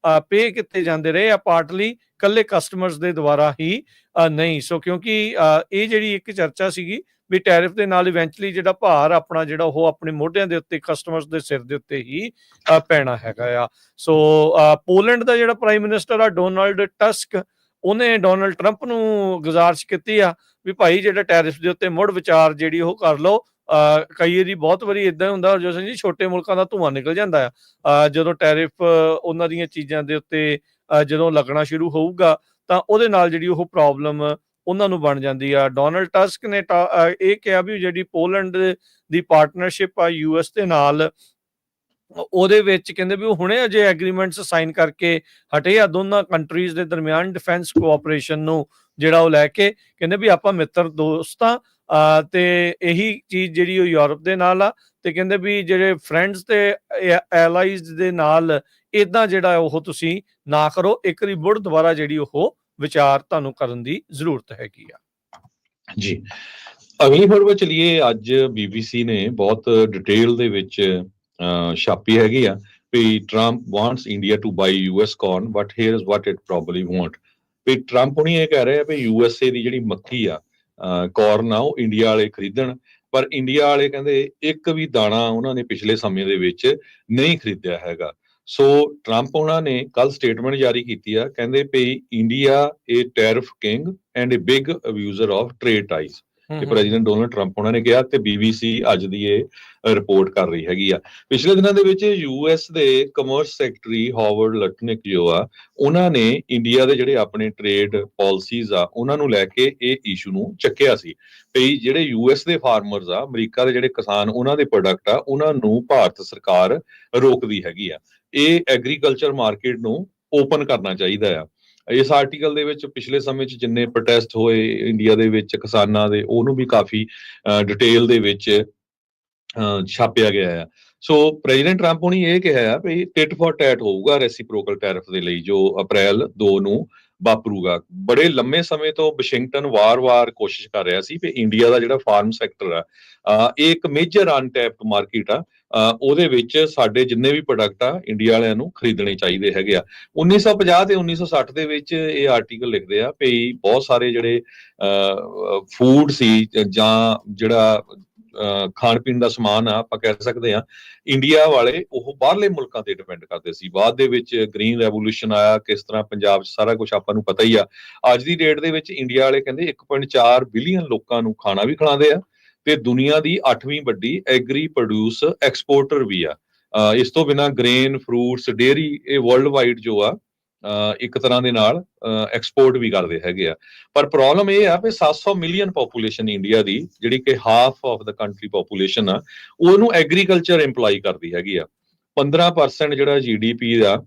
ਪੇ ਕੀਤੇ ਜਾਂਦੇ ਰਹੇ ਆ, ਪਾਰਟਲੀ ਕੱਲੇ ਕਸਟਮਰਸ ਦੇ ਦੁਆਰਾ ਹੀ ਨਹੀਂ। ਸੋ ਕਿਉਂਕਿ ਇਹ ਜਿਹੜੀ ਇੱਕ ਚਰਚਾ ਸੀਗੀ ਵੀ ਟੈਰਿਫ ਦੇ ਨਾਲ ਇਵੈਂਚੁਅਲੀ ਜਿਹੜਾ ਭਾਰ ਆਪਣਾ ਜਿਹੜਾ ਉਹ ਆਪਣੇ ਮੋਢਿਆਂ ਦੇ ਉੱਤੇ ਕਸਟਮਰਸ ਦੇ ਸਿਰ ਦੇ ਉੱਤੇ ਹੀ ਪੈਣਾ ਹੈਗਾ ਆ। ਸੋ ਪੋਲੈਂਡ ਦਾ ਜਿਹੜਾ ਪ੍ਰਾਈਮ ਮਿਨਿਸਟਰ ਆ ਡੋਨਾਲਡ ਟਸਕ, ਉਹਨੇ ਡੋਨਾਲਡ ਟਰੰਪ ਨੂੰ ਗੁਜ਼ਾਰਿਸ਼ ਕੀਤੀ ਆ ਵੀ ਭਾਈ ਜਿਹੜਾ ਟੈਰਿਫ ਦੇ ਉੱਤੇ ਮੁੜ ਵਿਚਾਰ ਜਿਹੜੀ ਉਹ ਕਰ ਲਓ। ਕਈ ਵਾਰੀ ਬਹੁਤ ਵਾਰੀ ਇਦਾਂ ਹੁੰਦਾ ਹਰਜੋਤ ਸਿੰਘ ਜੀ, ਛੋਟੇ ਮੁਲਕਾਂ ਦਾ ਧੂੰਆਂ ਨਿਕਲ ਜਾਂਦਾ ਆ ਜਦੋਂ ਟੈਰਿਫ ਉਹਨਾਂ ਦੀਆਂ ਚੀਜ਼ਾਂ ਦੇ ਉੱਤੇ ਜਦੋਂ ਲੱਗਣਾ ਸ਼ੁਰੂ ਹੋਊਗਾ, ਤਾਂ ਉਹਦੇ ਨਾਲ ਜਿਹੜੀ ਉਹ ਪ੍ਰੋਬਲਮ ਉਹਨਾਂ ਨੂੰ ਬਣ ਜਾਂਦੀ ਆ। ਡੋਨਾਲਡ ਟਸਕ ਨੇ ਇਹ ਕਿਹਾ ਵੀ ਜਿਹੜੀ ਪੋਲੈਂਡ ਦੀ ਪਾਰਟਨਰਸ਼ਿਪ ਆ ਯੂਐਸ ਦੇ ਨਾਲ, ਉਹਦੇ ਵਿੱਚ ਕਹਿੰਦੇ ਵੀ ਉਹ ਹੁਣੇ ਅਜੇ ਐਗਰੀਮੈਂਟਸ ਸਾਈਨ ਕਰਕੇ ਹਟੇ ਆ ਦੋਨਾਂ ਕੰਟਰੀਜ਼ ਦੇ ਦਰਮਿਆਨ ਡਿਫੈਂਸ ਕੋਆਪਰੇਸ਼ਨ ਨੂੰ ਜਿਹੜਾ ਉਹ ਲੈ ਕੇ, ਕਹਿੰਦੇ ਵੀ ਆਪਾਂ ਮਿੱਤਰ ਦੋਸਤ ਆ ਤੇ ਇਹੀ ਚੀਜ਼ ਜਿਹੜੀ ਉਹ ਯੂਰਪ ਦੇ ਨਾਲ ਆ, ਤੇ ਕਹਿੰਦੇ ਵੀ ਜਿਹੜੇ ਫਰੈਂਡਸ ਤੇ ਐਲਾਈਜ਼ ਦੇ ਨਾਲ ਇਦਾਂ ਜਿਹੜਾ ਉਹ ਤੁਸੀਂ ਨਾ ਕਰੋ, ਇੱਕ ਵਾਰੀ ਮੁੜ ਦੁਬਾਰਾ ਜਿਹੜੀ ਉਹ ਵਿਚਾਰ ਤੁਹਾਨੂੰ ਕਰਨ ਦੀ ਜ਼ਰੂਰਤ ਹੈਗੀ ਆ। ਜੀ, ਅਗਲੀ ਖਬਰ ਵਿੱਚ ਚਲੀਏ। ਅੱਜ BBC ਨੇ ਬਹੁਤ ਡਿਟੇਲ ਦੇ ਵਿੱਚ ਛਾਪੀ ਹੈਗੀ ਆ ਵੀ Trump wants India to buy US corn but here is what it probably won't। ਵੀ ਟਰੰਪ ਹੁਣੀ ਇਹ ਕਹਿ ਰਹੇ ਆ ਵੀ USA ਦੀ ਜਿਹੜੀ ਮੱਕੀ ਆ ਕਾਰਨ ਆ ਉਹ ਇੰਡੀਆ ਵਾਲੇ ਖਰੀਦਣ, ਪਰ ਇੰਡੀਆ ਵਾਲੇ ਕਹਿੰਦੇ ਇੱਕ ਵੀ ਦਾਣਾ ਉਹਨਾਂ ਨੇ ਪਿਛਲੇ ਸਮੇਂ ਦੇ ਵਿੱਚ ਨਹੀਂ ਖਰੀਦਿਆ ਹੈਗਾ। ਸੋ ਟਰੰਪ ਉਹਨਾਂ ਨੇ ਕੱਲ ਸਟੇਟਮੈਂਟ ਜਾਰੀ ਕੀਤੀ ਆ, ਕਹਿੰਦੇ ਵੀ India a tariff king and a big abuser of trade ties. ਤੇ ਪ੍ਰੈਜ਼ੀਡੈਂਟ ਡੋਨਲਡ ਟਰੰਪ ਉਹਨਾਂ ਨੇ ਕਿਹਾ, ਤੇ BBC ਅੱਜ ਦੀ ਇਹ ਰਿਪੋਰਟ ਕਰ ਰਹੀ ਹੈਗੀ ਆ। ਪਿਛਲੇ ਦਿਨਾਂ ਦੇ ਵਿੱਚ US ਦੇ ਕਮਰਸ ਸੈਕਟਰੀ ਹਾਵਰਡ ਲਟਨਿਕ ਜੋ ਆ, ਉਹਨਾਂ ਨੇ ਇੰਡੀਆ ਦੇ ਜਿਹੜੇ ਆਪਣੇ ਟ੍ਰੇਡ ਪਾਲਿਸੀਜ਼ ਆ ਉਹਨਾਂ ਨੂੰ ਲੈ ਕੇ ਇਹ ਇਸ਼ੂ ਨੂੰ ਚੱਕਿਆ ਸੀ ਵੀ ਜਿਹੜੇ US ਦੇ ਫਾਰਮਰਸ ਆ, ਅਮਰੀਕਾ ਦੇ ਜਿਹੜੇ ਕਿਸਾਨ, ਉਹਨਾਂ ਦੇ ਪ੍ਰੋਡਕਟ ਆ, ਉਹਨਾਂ ਨੂੰ ਭਾਰਤ ਸਰਕਾਰ ਰੋਕਦੀ ਹੈਗੀ ਆ। ਇਹ ਐਗਰੀਕਲਚਰ ਮਾਰਕੀਟ ਨੂੰ ਓਪਨ ਕਰਨਾ ਚਾਹੀਦਾ ਆ। ਇਸ ਆਰਟੀਕਲ ਦੇ ਵਿੱਚ ਪਿਛਲੇ ਸਮੇਂ 'ਚ ਜਿੰਨੇ ਪ੍ਰੋਟੈਸਟ ਹੋਏ ਇੰਡੀਆ ਦੇ ਵਿੱਚ ਕਿਸਾਨਾਂ ਦੇ, ਉਹਨੂੰ ਵੀ ਕਾਫੀ ਡਿਟੇਲ ਦੇ ਵਿੱਚ ਛਾਪਿਆ ਗਿਆ ਆ। ਸੋ ਪ੍ਰੈਜ਼ੀਡੈਂਟ ਟਰੰਪ ਨੇ ਇਹ ਕਿਹਾ ਆ ਵੀ ਟਿਟ ਫॉर ਟੈਟ ਹੋਊਗਾ ਰੈਸੀਪ੍ਰੋਕਲ ਟੈਰਿਫ ਦੇ ਲਈ, ਜੋ ਅਪ੍ਰੈਲ 2 ਨੂੰ ਵਾਪਰੂਗਾ। ਬੜੇ ਲੰਮੇ ਸਮੇਂ ਤੋਂ ਵਾਸ਼ਿੰਗਟਨ ਵਾਰ-ਵਾਰ ਕੋਸ਼ਿਸ਼ ਕਰ ਰਿਹਾ ਸੀ ਵੀ ਇੰਡੀਆ ਦਾ ਜਿਹੜਾ ਫਾਰਮ ਸੈਕਟਰ ਆ, ਇਹ ਇੱਕ ਮੇਜਰ ਅਨਟੈਪਡ ਮਾਰਕੀਟ ਆ, ਉਹਦੇ ਵਿੱਚ ਸਾਡੇ ਜਿੰਨੇ ਵੀ ਪ੍ਰੋਡਕਟ ਆ ਇੰਡੀਆ ਵਾਲਿਆਂ ਨੂੰ ਖਰੀਦਣੇ ਚਾਹੀਦੇ ਹੈਗੇ ਆ। 1950 ਤੇ 1960 ਦੇ ਵਿੱਚ ਇਹ ਆਰਟੀਕਲ ਲਿਖਦੇ ਆ ਵੀ ਬਹੁਤ ਸਾਰੇ ਜਿਹੜੇ ਫੂਡ ਸੀ ਜਾਂ ਜਿਹੜਾ ਖਾਣ ਪੀਣ ਦਾ ਸਮਾਨ ਆ, ਆਪਾਂ ਕਹਿ ਸਕਦੇ ਆ, ਇੰਡੀਆ ਵਾਲੇ ਉਹ ਬਾਹਰਲੇ ਮੁਲਕਾਂ ਤੇ ਡਿਪੈਂਡ ਕਰਦੇ ਸੀ। ਬਾਅਦ ਦੇ ਵਿੱਚ ਗ੍ਰੀਨ ਰੈਵੋਲੂਸ਼ਨ ਆਇਆ, ਕਿਸ ਤਰ੍ਹਾਂ ਪੰਜਾਬ 'ਚ ਸਾਰਾ ਕੁਝ ਆਪਾਂ ਨੂੰ ਪਤਾ ਹੀ ਆ। ਅੱਜ ਦੀ ਡੇਟ ਦੇ ਵਿੱਚ ਇੰਡੀਆ ਵਾਲੇ ਕਹਿੰਦੇ 1.4 ਬਿਲੀਅਨ ਲੋਕਾਂ ਨੂੰ ਖਾਣਾ ਵੀ ਖਿਲਾਉਂਦੇ ਆ ਤੇ ਦੁਨੀਆ ਦੀ 8ਵੀਂ ਵੱਡੀ ਐਗਰੀ ਪ੍ਰੋਡਿਊਸ ਐਕਸਪੋਰਟਰ ਵੀ ਆ। ਇਸ ਤੋਂ ਬਿਨਾਂ ਗ੍ਰੇਨ, ਫਰੂਟਸ, ਡੇਅਰੀ, ਇਹ ਵਰਲਡ ਵਾਈਡ ਜੋ ਆ ਇੱਕ ਤਰ੍ਹਾਂ ਦੇ ਨਾਲ ਐਕਸਪੋਰਟ ਵੀ ਕਰਦੇ ਹੈਗੇ ਆ। ਪਰ ਪ੍ਰੋਬਲਮ ਇਹ ਆ ਵੀ 700 ਮਿਲੀਅਨ ਪੋਪੂਲੇਸ਼ਨ ਇੰਡੀਆ ਦੀ, ਜਿਹੜੀ ਕਿ half of the country population ਆ, ਉਹਨੂੰ ਐਗਰੀਕਲਚਰ ਇੰਪਲਾਈ ਕਰਦੀ ਹੈਗੀ ਆ। 15% ਜਿਹੜਾ GDP ਆ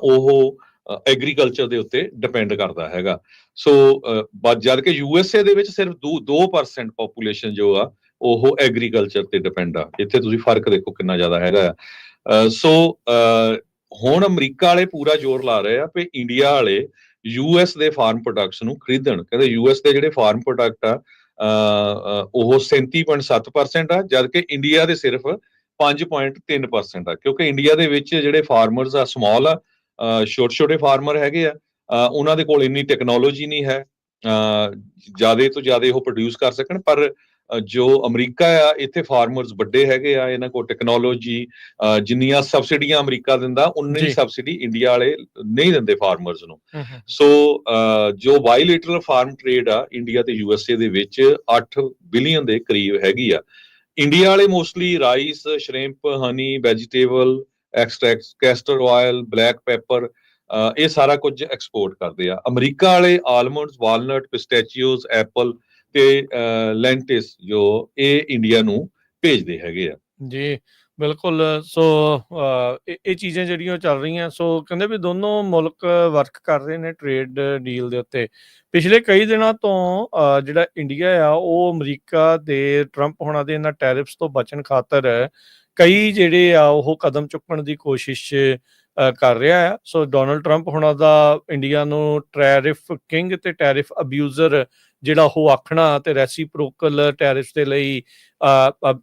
ਉਹ ਐਗਰੀਕਲਚਰ ਦੇ ਉੱਤੇ ਡਿਪੈਂਡ ਕਰਦਾ ਹੈਗਾ। ਸੋ ਜਦ ਕਿ USA ਦੇ ਵਿੱਚ ਸਿਰਫ 2% ਪੋਪੂਲੇਸ਼ਨ ਜੋ ਆ ਉਹ ਐਗਰੀਕਲਚਰ ਤੇ ਡਿਪੈਂਡ ਆ। ਇੱਥੇ ਤੁਸੀਂ ਫਰਕ ਦੇਖੋ ਕਿੰਨਾ ਜ਼ਿਆਦਾ ਹੈਗਾ ਆ। ਸੋ ਹੁਣ ਅਮਰੀਕਾ ਵਾਲੇ ਪੂਰਾ ਜ਼ੋਰ ਲਾ ਰਹੇ ਆ ਵੀ ਇੰਡੀਆ ਵਾਲੇ US ਦੇ ਫਾਰਮ ਪ੍ਰੋਡਕਟਸ ਨੂੰ ਖਰੀਦਣ। ਕਹਿੰਦੇ US ਦੇ ਜਿਹੜੇ ਫਾਰਮ ਪ੍ਰੋਡਕਟ ਆ ਉਹ 37.7% ਆ, ਜਦ ਕਿ ਇੰਡੀਆ ਦੇ ਸਿਰਫ 5.3% ਆ। ਕਿਉਂਕਿ ਇੰਡੀਆ ਦੇ ਵਿੱਚ ਜਿਹੜੇ ਫਾਰਮਰਸ ਆ ਸਮਾਲ ਆ, ਛੋਟੇ ਫਾਰਮਰ ਹੈਗੇ ਆ, ਉਹਨਾਂ ਦੇ ਕੋਲ ਇੰਨੀ ਟੈਕਨੋਲੋਜੀ ਨਹੀਂ ਹੈ ਜ਼ਿਆਦਾ ਤੋਂ ਜ਼ਿਆਦਾ ਉਹ ਪ੍ਰੋਡਿਊਸ ਕਰ ਸਕਣ। ਪਰ ਜੋ ਅਮਰੀਕਾ ਆ, ਇੱਥੇ ਫਾਰਮਰਸ ਵੱਡੇ ਹੈਗੇ ਆ, ਇਹਨਾਂ ਕੋਲ ਟੈਕਨੋਲੋਜੀ, ਜਿੰਨੀਆਂ ਸਬਸਿਡੀਆਂ ਅਮਰੀਕਾ ਦਿੰਦਾ ਉਨੀ ਸਬਸਿਡੀ ਇੰਡੀਆ ਵਾਲੇ ਨਹੀਂ ਦਿੰਦੇ ਫਾਰਮਰਸ ਨੂੰ। ਸੋ ਜੋ ਬਾਇਲੇਟਰਲ ਫਾਰਮ ਟ੍ਰੇਡ ਆ ਇੰਡੀਆ ਤੇ USA ਦੇ ਵਿੱਚ 8 ਬਿਲੀਅਨ ਦੇ ਕਰੀਬ ਹੈਗੀ ਆ। ਇੰਡੀਆ ਵਾਲੇ mostly rice, shrimp, honey, vegetable extracts, castor oil, black pepper, ਇਹ ਸਾਰਾ ਕੁਝ ਐਕਸਪੋਰਟ ਕਰਦੇ ਆ। ਅਮਰੀਕਾ ਵਾਲੇ ਆਲਮੰਡਸ, ਵਾਲਨਟ, ਪਿਸਟੈਚੀਓਸ, ਐਪਲ ਤੇ ਲੈਂਟਿਸ ਜੋ ਇਹ ਇੰਡੀਆ ਨੂੰ ਭੇਜਦੇ ਹੈਗੇ ਆ। ਜੀ ਬਿਲਕੁਲ। ਸੋ ਇਹ ਚੀਜ਼ਾਂ ਜਿਹੜੀਆਂ ਚੱਲ ਰਹੀਆਂ, ਸੋ ਕਹਿੰਦੇ ਵੀ ਦੋਨੋਂ ਮੁਲਕ ਵਰਕ ਕਰ ਰਹੇ ਨੇ ਟ੍ਰੇਡ ਡੀਲ ਦੇ ਉੱਤੇ। ਪਿਛਲੇ ਕਈ ਦਿਨਾਂ ਤੋਂ ਜਿਹੜਾ ਇੰਡੀਆ ਆ ਉਹ ਅਮਰੀਕਾ ਦੇ ਟਰੰਪ ਹੋਣਾ ਦੇ ਇਹਨਾਂ ਟੈਰਿਫਸ ਤੋਂ ਬਚਣ ਖਾਤਰ ਕਈ ਜਿਹੜੇ ਆ ਉਹ ਕਦਮ ਚੁੱਕਣ ਦੀ ਕੋਸ਼ਿਸ਼ ਕਰ ਰਿਹਾ ਆ। ਸੋ ਡੋਨਲਡ ਟਰੰਪ ਹੋਣਾ ਦਾ ਇੰਡੀਆ ਨੂੰ ਟੈਰਿਫ ਕਿੰਗ ਤੇ ਟੈਰਿਫ ਅਬਿਊਜ਼ਰ ਜਿਹੜਾ ਉਹ ਆਖਣਾ ਤੇ ਰੈਸੀਪ੍ਰੋਕਲ ਟੈਰਿਫ ਦੇ ਲਈ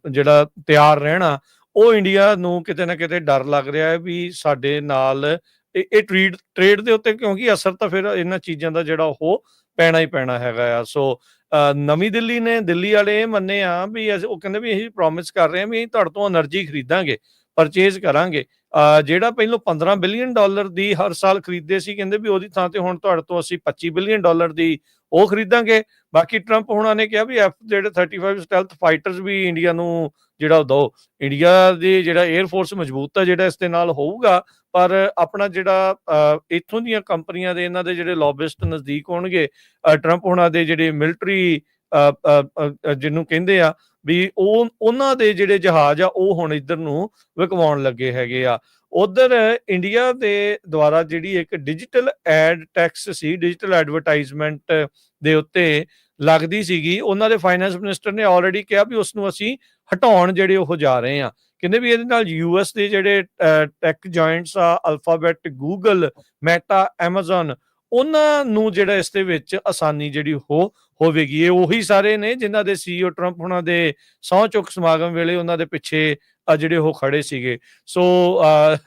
ਜਿਹੜਾ ਤਿਆਰ ਰਹਿਣਾ, ਉਹ ਇੰਡੀਆ ਨੂੰ ਕਿਤੇ ਨਾ ਕਿਤੇ ਡਰ ਲੱਗ ਰਿਹਾ ਹੈ ਵੀ ਸਾਡੇ ਨਾਲ ਇਹ ਟ੍ਰੇਡ ਦੇ ਉੱਤੇ, ਕਿਉਂਕਿ ਅਸਰ ਤਾਂ ਫਿਰ ਇਹਨਾਂ ਚੀਜ਼ਾਂ ਦਾ ਜਿਹੜਾ ਉਹ ਪੈਣਾ ਹੀ ਪੈਣਾ ਹੈਗਾ ਆ। ਸੋ ਨਵੀਂ ਦਿੱਲੀ ਨੇ, ਦਿੱਲੀ ਵਾਲੇ ਇਹ ਮੰਨੇ ਆ ਵੀ ਉਹ ਕਹਿੰਦੇ ਵੀ ਅਸੀਂ ਪ੍ਰੋਮਿਸ ਕਰ ਰਹੇ ਹਾਂ ਵੀ ਅਸੀਂ ਤੁਹਾਡੇ ਤੋਂ એનર્ਜੀ ਖਰੀਦਾਂਗੇ, ਪਰਚੇਜ਼ ਕਰਾਂਗੇ। ਜਿਹੜਾ ਪਹਿਲਾਂ $15 ਬਿਲੀਅਨ ਦੀ ਹਰ ਸਾਲ ਖਰੀਦਦੇ ਸੀ, ਕਹਿੰਦੇ ਵੀ ਉਹਦੀ ਥਾਂ ਤੇ ਹੁਣ ਤੁਹਾਡੇ ਤੋਂ ਅਸੀਂ $25 ਬਿਲੀਅਨ ਦੀ ਉਹ ਖਰੀਦਾਂਗੇ। ਬਾਕੀ ਟਰੰਪ ਹੋਣਾ ਨੇ ਕਿਹਾ ਵੀ ਜਿਹੜੇ 35 ਸਟੈਲਥ ਫਾਈਟਰਸ ਵੀ ਇੰਡੀਆ ਨੂੰ ਜਿਹੜਾ ਉਹ ਦਿਓ। ਇੰਡੀਆ ਦੀ ਜਿਹੜਾ 에ਅਰ ਫੋਰਸ ਮਜ਼ਬੂਤ ਆ ਜਿਹੜਾ ਇਸ ਦੇ ਨਾਲ ਹੋਊਗਾ, ਪਰ ਆਪਣਾ ਜਿਹੜਾ ਇੱਥੋਂ ਦੀਆਂ ਕੰਪਨੀਆਂ ਦੇ ਇਹਨਾਂ ਦੇ ਜਿਹੜੇ ਲੌਬਿਸਟ ਨਜ਼ਦੀਕ ਹੋਣਗੇ, ਟਰੰਪ ਹੋਣਾ ਦੇ ਜਿਹੜੇ ਮਿਲਟਰੀ ਜਿਹਨੂੰ ਕਹਿੰਦੇ ਆ ਵੀ ਉਹਨਾਂ ਦੇ ਜਿਹੜੇ ਜਹਾਜ਼ ਆ ਉਹ ਹੁਣ ਇੱਧਰ ਨੂੰ ਵਿਕਵਾਉਣ ਲੱਗੇ ਹੈਗੇ ਆ। ਉਧਰ ਇੰਡੀਆ ਦੇ ਦੁਆਰਾ ਜਿਹੜੀ ਇੱਕ ਡਿਜੀਟਲ ਐਡ ਟੈਕਸ ਸੀ, ਡਿਜੀਟਲ ਐਡਵਰਟਾਈਜ਼ਮੈਂਟ ਦੇ ਉੱਤੇ ਲੱਗਦੀ ਸੀਗੀ, ਉਹਨਾਂ ਦੇ ਫਾਈਨੈਂਸ ਮਿਨਿਸਟਰ ਨੇ ਆਲਰੇਡੀ ਕਿਹਾ ਵੀ ਉਸ ਨੂੰ ਅਸੀਂ ਹਟਾਉਣ ਜਿਹੜੇ ਉਹ ਜਾ ਰਹੇ ਆ। ਕਹਿੰਦੇ ਵੀ ਇਹਦੇ ਨਾਲ US ਦੇ ਜਿਹੜੇ ਟੈਕ ਜਾਇੰਟਸ ਆ, ਅਲਫਾਬੈਟ, ਗੂਗਲ, ਮੈਟਾ, ਐਮਾਜ਼ਨ, ਉਹਨਾਂ ਨੂੰ ਜਿਹੜਾ ਇਸ ਦੇ ਵਿੱਚ ਆਸਾਨੀ ਜਿਹੜੀ ਉਹ ਹੋਵੇਗੀ। ਇਹ ਉਹੀ ਸਾਰੇ ਨੇ ਜਿਨ੍ਹਾਂ ਦੇ CEO ਟਰੰਪ ਉਹਨਾਂ ਦੇ ਸਹੁੰ ਚੁੱਕ ਸਮਾਗਮ ਵੇਲੇ ਉਹਨਾਂ ਦੇ ਪਿੱਛੇ ਜਿਹੜੇ ਉਹ ਖੜੇ ਸੀਗੇ। ਸੋ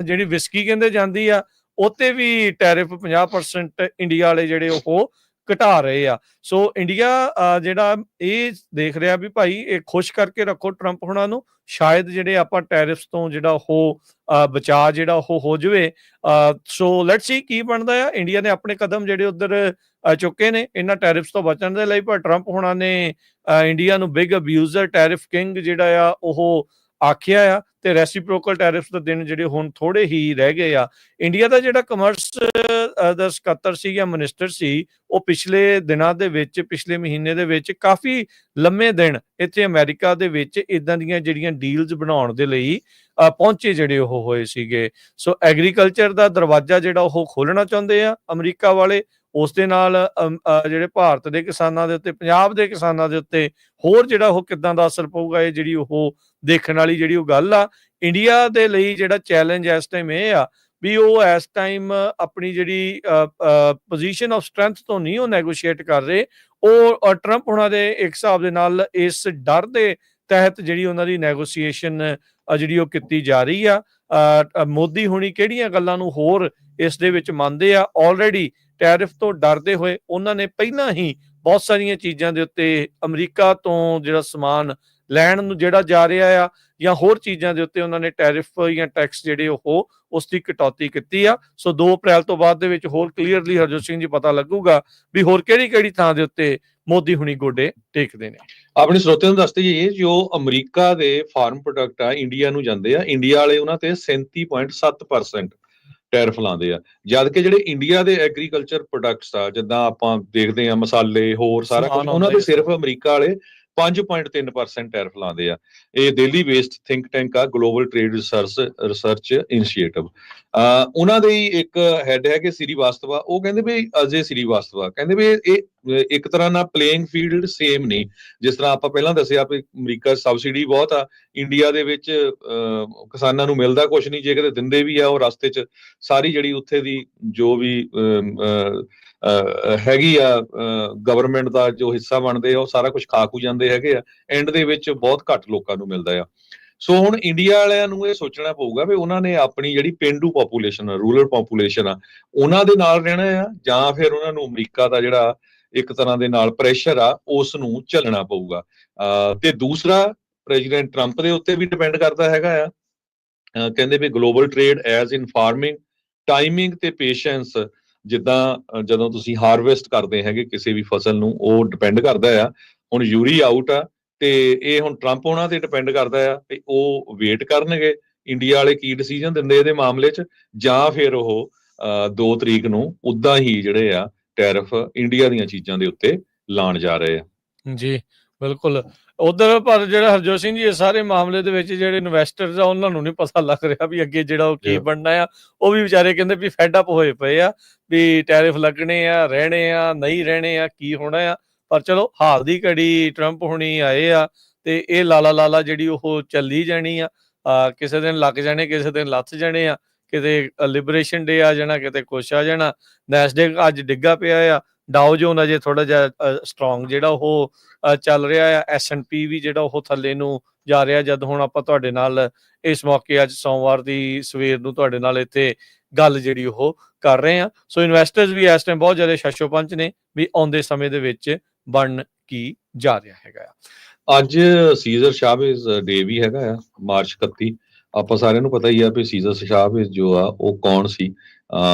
ਜਿਹੜੀ ਵਿਸਕੀ ਕਹਿੰਦੇ ਜਾਂਦੀ ਆ, ਉੱਤੇ ਵੀ ਟੈਰਿਫ 50% ਇੰਡੀਆ ਵਾਲੇ ਜਿਹੜੇ ਉਹ ਘਟਾ ਰਹੇ ਆ। ਸੋ ਇੰਡੀਆ ਜਿਹੜਾ ਇਹ ਦੇਖ ਰਿਹਾ ਵੀ ਭਾਈ ਇਹ ਖੁਸ਼ ਕਰਕੇ ਰੱਖੋ ਟਰੰਪ ਹੁਣਾਂ ਨੂੰ, ਸ਼ਾਇਦ ਜਿਹੜੇ ਆਪਾਂ ਟੈਰਿਫਸ ਤੋਂ ਜਿਹੜਾ ਉਹ ਬਚਾਅ ਜਿਹੜਾ ਉਹ ਹੋ ਜਾਵੇ। ਸੋ ਲੈਟਸ ਸੀ ਕੀ ਬਣਦਾ ਆ। ਇੰਡੀਆ ਨੇ ਆਪਣੇ ਕਦਮ ਜਿਹੜੇ ਉੱਧਰ ਚੁੱਕੇ ਨੇ ਇਹਨਾਂ ਟੈਰਿਫਸ ਤੋਂ ਬਚਣ ਦੇ ਲਈ, ਪਰ ਟਰੰਪ ਹੁਣਾਂ ਨੇ ਇੰਡੀਆ ਨੂੰ ਬਿਗ ਅਬਿਊਜ਼ਰ, ਟੈਰਿਫ ਕਿੰਗ ਜਿਹੜਾ ਆ ਉਹ ਆਖਿਆ ਆ, ਤੇ ਰੈਸੀਪ੍ਰੋਕਲ ਟੈਰਿਫਸ ਦੇ ਦਿਨ ਜਿਹੜੇ ਹੁਣ ਥੋੜੇ ਹੀ ਰਹਿ ਗਏ ਆ। ਇੰਡੀਆ ਦਾ ਜਿਹੜਾ ਕਮਰਸ ਦਾ ਸਕੱਤਰ ਸੀ ਜਾਂ ਮਿਨਿਸਟਰ ਸੀ, ਉਹ ਪਿਛਲੇ ਦਿਨਾਂ ਦੇ ਵਿੱਚ, ਪਿਛਲੇ ਮਹੀਨੇ ਦੇ ਵਿੱਚ ਕਾਫੀ ਲੰਮੇ ਦਿਨ ਇੱਥੇ ਅਮਰੀਕਾ ਦੇ ਵਿੱਚ ਇਦਾਂ ਦੀਆਂ ਜਿਹੜੀਆਂ ਡੀਲਸ ਬਣਾਉਣ ਦੇ ਲਈ ਪਹੁੰਚੇ ਜਿਹੜੇ ਉਹ ਹੋਏ ਸੀਗੇ। ਸੋ ਐਗਰੀਕਲਚਰ ਦਾ ਦਰਵਾਜ਼ਾ ਜਿਹੜਾ ਉਹ ਖੋਲ੍ਹਣਾ ਚਾਹੁੰਦੇ ਆ ਅਮਰੀਕਾ ਵਾਲੇ, ਉਸ ਦੇ ਨਾਲ ਜਿਹੜੇ ਭਾਰਤ ਦੇ ਕਿਸਾਨਾਂ ਦੇ ਉੱਤੇ, ਪੰਜਾਬ ਦੇ ਕਿਸਾਨਾਂ ਦੇ ਉੱਤੇ ਹੋਰ ਜਿਹੜਾ ਉਹ ਕਿੱਦਾਂ ਦਾ ਅਸਰ ਪਊਗਾ, ਇਹ ਜਿਹੜੀ ਉਹ ਦੇਖਣ ਵਾਲੀ ਜਿਹੜੀ ਉਹ ਗੱਲ ਆ। ਇੰਡੀਆ ਦੇ ਲਈ ਜਿਹੜਾ ਚੈਲੰਜ ਇਸ ਟਾਈਮ ਇਹ ਆ ਵੀ ਉਹ ਇਸ ਟਾਈਮ ਆਪਣੀ ਜਿਹੜੀ ਪੋਜੀਸ਼ਨ ਆਫ ਸਟਰੈਂਥ ਤੋਂ ਨਹੀਂ ਉਹ ਨੈਗੋਸ਼ੀਏਟ ਕਰ ਰਹੇ, ਉਹ ਟਰੰਪ ਉਹਨਾਂ ਦੇ ਇੱਕ ਹਿਸਾਬ ਦੇ ਨਾਲ ਇਸ ਡਰ ਦੇ ਤਹਿਤ ਜਿਹੜੀ ਉਹਨਾਂ ਦੀ ਨੈਗੋਸ਼ੀਏਸ਼ਨ ਜਿਹੜੀ ਉਹ ਕੀਤੀ ਜਾ ਰਹੀ ਆ। ਮੋਦੀ ਹੁਣੀ ਕਿਹੜੀਆਂ ਗੱਲਾਂ ਨੂੰ ਹੋਰ ਇਸ ਦੇ ਵਿੱਚ ਮੰਨਦੇ ਆ। ਆਲਰੇਡੀ ਟੈਰਿਫ ਤੋਂ ਡਰਦੇ ਹੋਏ ਉਹਨਾਂ ਨੇ ਪਹਿਲਾਂ ਹੀ ਬਹੁਤ ਸਾਰੀਆਂ ਚੀਜ਼ਾਂ ਦੇ ਉੱਤੇ ਅਮਰੀਕਾ ਤੋਂ ਜਿਹੜਾ ਸਮਾਨ ਲੈਣ ਨੂੰ ਜਿਹੜਾ ਜਾ ਰਿਹਾ ਆ, ਜਾਂ ਹੋਰ ਚੀਜ਼ਾਂ ਦੇ ਉੱਤੇ ਉਹਨਾਂ ਨੇ ਟੈਰਿਫ ਜਾਂ ਟੈਕਸ ਜਿਹੜੇ ਉਹ ਉਸ ਦੀ ਕਟੌਤੀ ਕੀਤੀ ਆ। ਸੋ 2 ਅਪ੍ਰੈਲ ਤੋਂ ਬਾਅਦ ਦੇ ਵਿੱਚ ਹੋਰ ਕਲੀਅਰਲੀ ਹਰਜੋਤ ਸਿੰਘ ਜੀ ਪਤਾ ਲੱਗੂਗਾ ਵੀ ਹੋਰ ਕਿਹੜੀ ਥਾਂ ਦੇ ਉੱਤੇ ਮੋਦੀ ਹੁਣੀ ਗੋਡੇ ਟੇਕਦੇ ਨੇ। ਆਪਣੇ ਸਰੋਤਿਆਂ ਨੂੰ ਦੱਸਦੇ ਜੀ, ਜੋ ਅਮਰੀਕਾ ਦੇ ਫਾਰਮ ਪ੍ਰੋਡਕਟ ਆ ਇੰਡੀਆ ਨੂੰ ਜਾਂਦੇ ਆ, ਇੰਡੀਆ ਵਾਲੇ ਉਹਨਾਂ ਤੇ 37.7% ਟੈਰਿਫ ਲਾਉਂਦੇ ਆ, ਜਦ ਕਿ ਜਿਹੜੇ ਇੰਡੀਆ ਦੇ ਐਗਰੀਕਲਚਰ ਪ੍ਰੋਡਕਟਸ ਆ, ਜਿੱਦਾਂ ਆਪਾਂ ਦੇਖਦੇ ਆ ਮਸਾਲੇ ਹੋਰ ਸਾਰਾ ਕੁਝ, ਉਹਨਾਂ ਤੇ ਸਿਰਫ ਅਮਰੀਕਾ ਵਾਲੇ 5.3% ਟੈਰਿਫ ਲਾਉਂਦੇ ਆ। ਇਹ ਦਿੱਲੀ ਬੇਸਡ ਥਿੰਕ ਟੈਂਕ ਆ, ਗਲੋਬਲ ਟ੍ਰੇਡ ਰਿਸਰਚ ਇਨੀਸ਼ੀਏਟਿਵ। ਉਹਨਾਂ ਦੇ ਹੀ ਇੱਕ ਹੈਡ ਹੈਗੇ ਸ੍ਰੀਵਾਸਤਵਾ, ਉਹ ਕਹਿੰਦੇ ਵੀ ਅਜੇ ਸ੍ਰੀਵਾਸਤਵਾ ਕਹਿੰਦੇ ਵੀ ਇਹ ਇੱਕ ਤਰ੍ਹਾਂ ਨਾਲ ਪਲੇਇੰਗ ਫੀਲਡ ਸੇਮ ਨਹੀਂ। ਜਿਸ ਤਰ੍ਹਾਂ ਆਪਾਂ ਪਹਿਲਾਂ ਦੱਸਿਆ ਵੀ ਅਮਰੀਕਾ ਸਬਸਿਡੀ ਬਹੁਤ ਆ, ਇੰਡੀਆ ਦੇ ਵਿੱਚ ਕਿਸਾਨਾਂ ਨੂੰ ਮਿਲਦਾ ਕੁਝ ਨਹੀਂ, ਜੇ ਕਿਤੇ ਦਿੰਦੇ ਵੀ ਆ ਉਹ ਰਸਤੇ 'ਚ ਸਾਰੀ ਜਿਹੜੀ ਉੱਥੇ ਦੀ ਜੋ ਵੀ ਹੈਗੀ ਆ ਗਵਰਨਮੈਂਟ ਦਾ ਜੋ ਹਿੱਸਾ ਬਣਦੇ ਆ, ਉਹ ਸਾਰਾ ਕੁਝ ਖਾ ਖੂ ਜਾਂਦੇ ਹੈਗੇ ਆ, ਐਂਡ ਦੇ ਵਿੱਚ ਬਹੁਤ ਘੱਟ ਲੋਕਾਂ ਨੂੰ ਮਿਲਦਾ ਆ। ਸੋ ਹੁਣ ਇੰਡੀਆ ਵਾਲਿਆਂ ਨੂੰ ਇਹ ਸੋਚਣਾ ਪਊਗਾ ਵੀ ਉਹਨਾਂ ਨੇ ਆਪਣੀ ਜਿਹੜੀ ਪੇਂਡੂ ਪਾਪੂਲੇਸ਼ਨ ਆ, ਰੂਰਲ ਪਾਪੂਲੇਸ਼ਨ ਆ, ਉਹਨਾਂ ਦੇ ਨਾਲ ਰਹਿਣਾ ਆ, ਜਾਂ ਫਿਰ ਉਹਨਾਂ ਨੂੰ ਅਮਰੀਕਾ ਦਾ ਜਿਹੜਾ ਇੱਕ ਤਰ੍ਹਾਂ ਦੇ ਨਾਲ ਪ੍ਰੈਸ਼ਰ ਆ ਉਸ ਨੂੰ ਝੱਲਣਾ ਪਊਗਾ। ਤੇ ਦੂਸਰਾ ਪ੍ਰੈਜ਼ੀਡੈਂਟ ਟਰੰਪ ਦੇ ਉੱਤੇ ਵੀ ਡਿਪੈਂਡ ਕਰਦਾ ਹੈਗਾ ਆ। ਕਹਿੰਦੇ ਵੀ global trade as in farming, timing ਤੇ ਪੇਸ਼ੈਂਸ, ਜਿੱਦਾਂ ਜਦੋਂ ਤੁਸੀਂ ਹਾਰਵੈਸਟ ਕਰਦੇ ਹੈਗੇ ਕਿਸੇ ਵੀ ਫਸਲ ਨੂੰ, ਉਹ ਡਿਪੈਂਡ ਕਰਦਾ ਆ। ਹੁਣ ਯੂਰੀ ਆਊਟ ਆ, ਤੇ ਇਹ ਹੁਣ ਟਰੰਪ ਉਹਨਾਂ ਤੇ ਡਿਪੈਂਡ ਕਰਦਾ ਆ ਵੀ ਉਹ ਵੇਟ ਕਰਨਗੇ ਇੰਡੀਆ ਵਾਲੇ ਕੀ ਡਿਸੀਜਨ ਦਿੰਦੇ ਇਹਦੇ ਮਾਮਲੇ 'ਚ, ਜਾਂ ਫਿਰ ਉਹ 2 ਤਰੀਕ ਨੂੰ ਉਦਾਂ ਹੀ ਜਿਹੜੇ ਆ ਟੈਰਿਫ ਇੰਡੀਆ ਦੀਆਂ ਚੀਜ਼ਾਂ ਦੇ ਉੱਤੇ ਲਾਉਣ ਜਾ ਰਹੇ ਆ। ਜੀ ਬਿਲਕੁਲ। ਉਧਰ ਪਰ ਜਿਹੜਾ ਹਰਜੋਤ ਸਿੰਘ ਜੀ ਇਹ ਸਾਰੇ ਮਾਮਲੇ ਦੇ ਵਿੱਚ ਜਿਹੜੇ ਇਨਵੈਸਟਰਸ ਆ ਉਹਨਾਂ ਨੂੰ ਨਹੀਂ ਪਤਾ ਲੱਗ ਰਿਹਾ ਵੀ ਅੱਗੇ ਜਿਹੜਾ ਉਹ ਕੀ ਬਣਨਾ ਆ। ਉਹ ਵੀ ਵਿਚਾਰੇ ਕਹਿੰਦੇ ਵੀ ਫੈਡ ਅਪ ਹੋਏ ਪਏ ਆ ਵੀ ਟੈਰਿਫ ਲੱਗਣੇ ਆ, ਰਹਿਣੇ ਆ, ਨਹੀਂ ਰਹਿਣੇ ਆ, ਕੀ ਹੋਣਾ ਆ। ਪਰ ਚਲੋ ਹਾਲ ਦੀ ਘੜੀ ਟਰੰਪ ਹੁਣੀ ਆਏ ਆ ਤੇ ਇਹ ਲਾਲਾ ਜਿਹੜੀ ਉਹ ਚੱਲੀ ਜਾਣੀ ਆ। ਕਿਸੇ ਦਿਨ ਲੱਗ ਜਾਣੇ, ਕਿਸੇ ਦਿਨ ਲੱਥ ਜਾਣੇ ਆ, ਕਿਤੇ ਲਿਬਰੇਸ਼ਨ ਡੇ ਆ ਜਾਣਾ, ਕਿਤੇ ਕੁਛ ਆ ਜਾਣਾ। ਨੈਸਡੈਕ ਅੱਜ ਡਿੱਗਾ ਪਿਆ ਆ, ਡਾਓ ਜੋਨ ਅਜੇ ਥੋੜਾ ਜਿਹਾ ਸਟਰੋਂਗ ਜਿਹੜਾ ਉਹ ਚੱਲ ਰਿਹਾ ਆ, S&P ਵੀ ਜਿਹੜਾ ਉਹ ਥੱਲੇ ਨੂੰ ਜਾ ਰਿਹਾ। ਜਦ ਹੁਣ ਆਪਾਂ ਤੁਹਾਡੇ ਨਾਲ ਇਸ ਮੌਕੇ ਅੱਜ ਸੋਮਵਾਰ ਦੀ ਸਵੇਰ ਨੂੰ ਤੁਹਾਡੇ ਨਾਲ ਇੱਥੇ ਗੱਲ ਜਿਹੜੀ ਉਹ ਕਰ ਰਹੇ ਆ। ਸੋ ਇਨਵੈਸਟਰਸ ਵੀ ਇਸ ਟਾਈਮ ਬਹੁਤ ਜ਼ਿਆਦਾ ਸ਼ਸ਼ੋਪੰਚ ਨੇ ਵੀ ਆਉਂਦੇ ਸਮੇਂ ਦੇ ਵਿੱਚ ਬਣ ਕੀ ਜਾ ਰਿਹਾ ਹੈਗਾ ਆ। ਅੱਜ ਸੀਜ਼ਰ ਸ਼ਾਵੇਜ਼ ਡੇ ਵੀ ਹੈਗਾ ਆ, ਮਾਰਚ 31। ਆਪਾਂ ਸਾਰਿਆਂ ਨੂੰ ਪਤਾ ਹੀ ਆ ਵੀ ਸੀਜ਼ਰ ਸ਼ਾਵੇਜ਼ ਜੋ ਆ ਉਹ ਕੌਣ ਸੀ,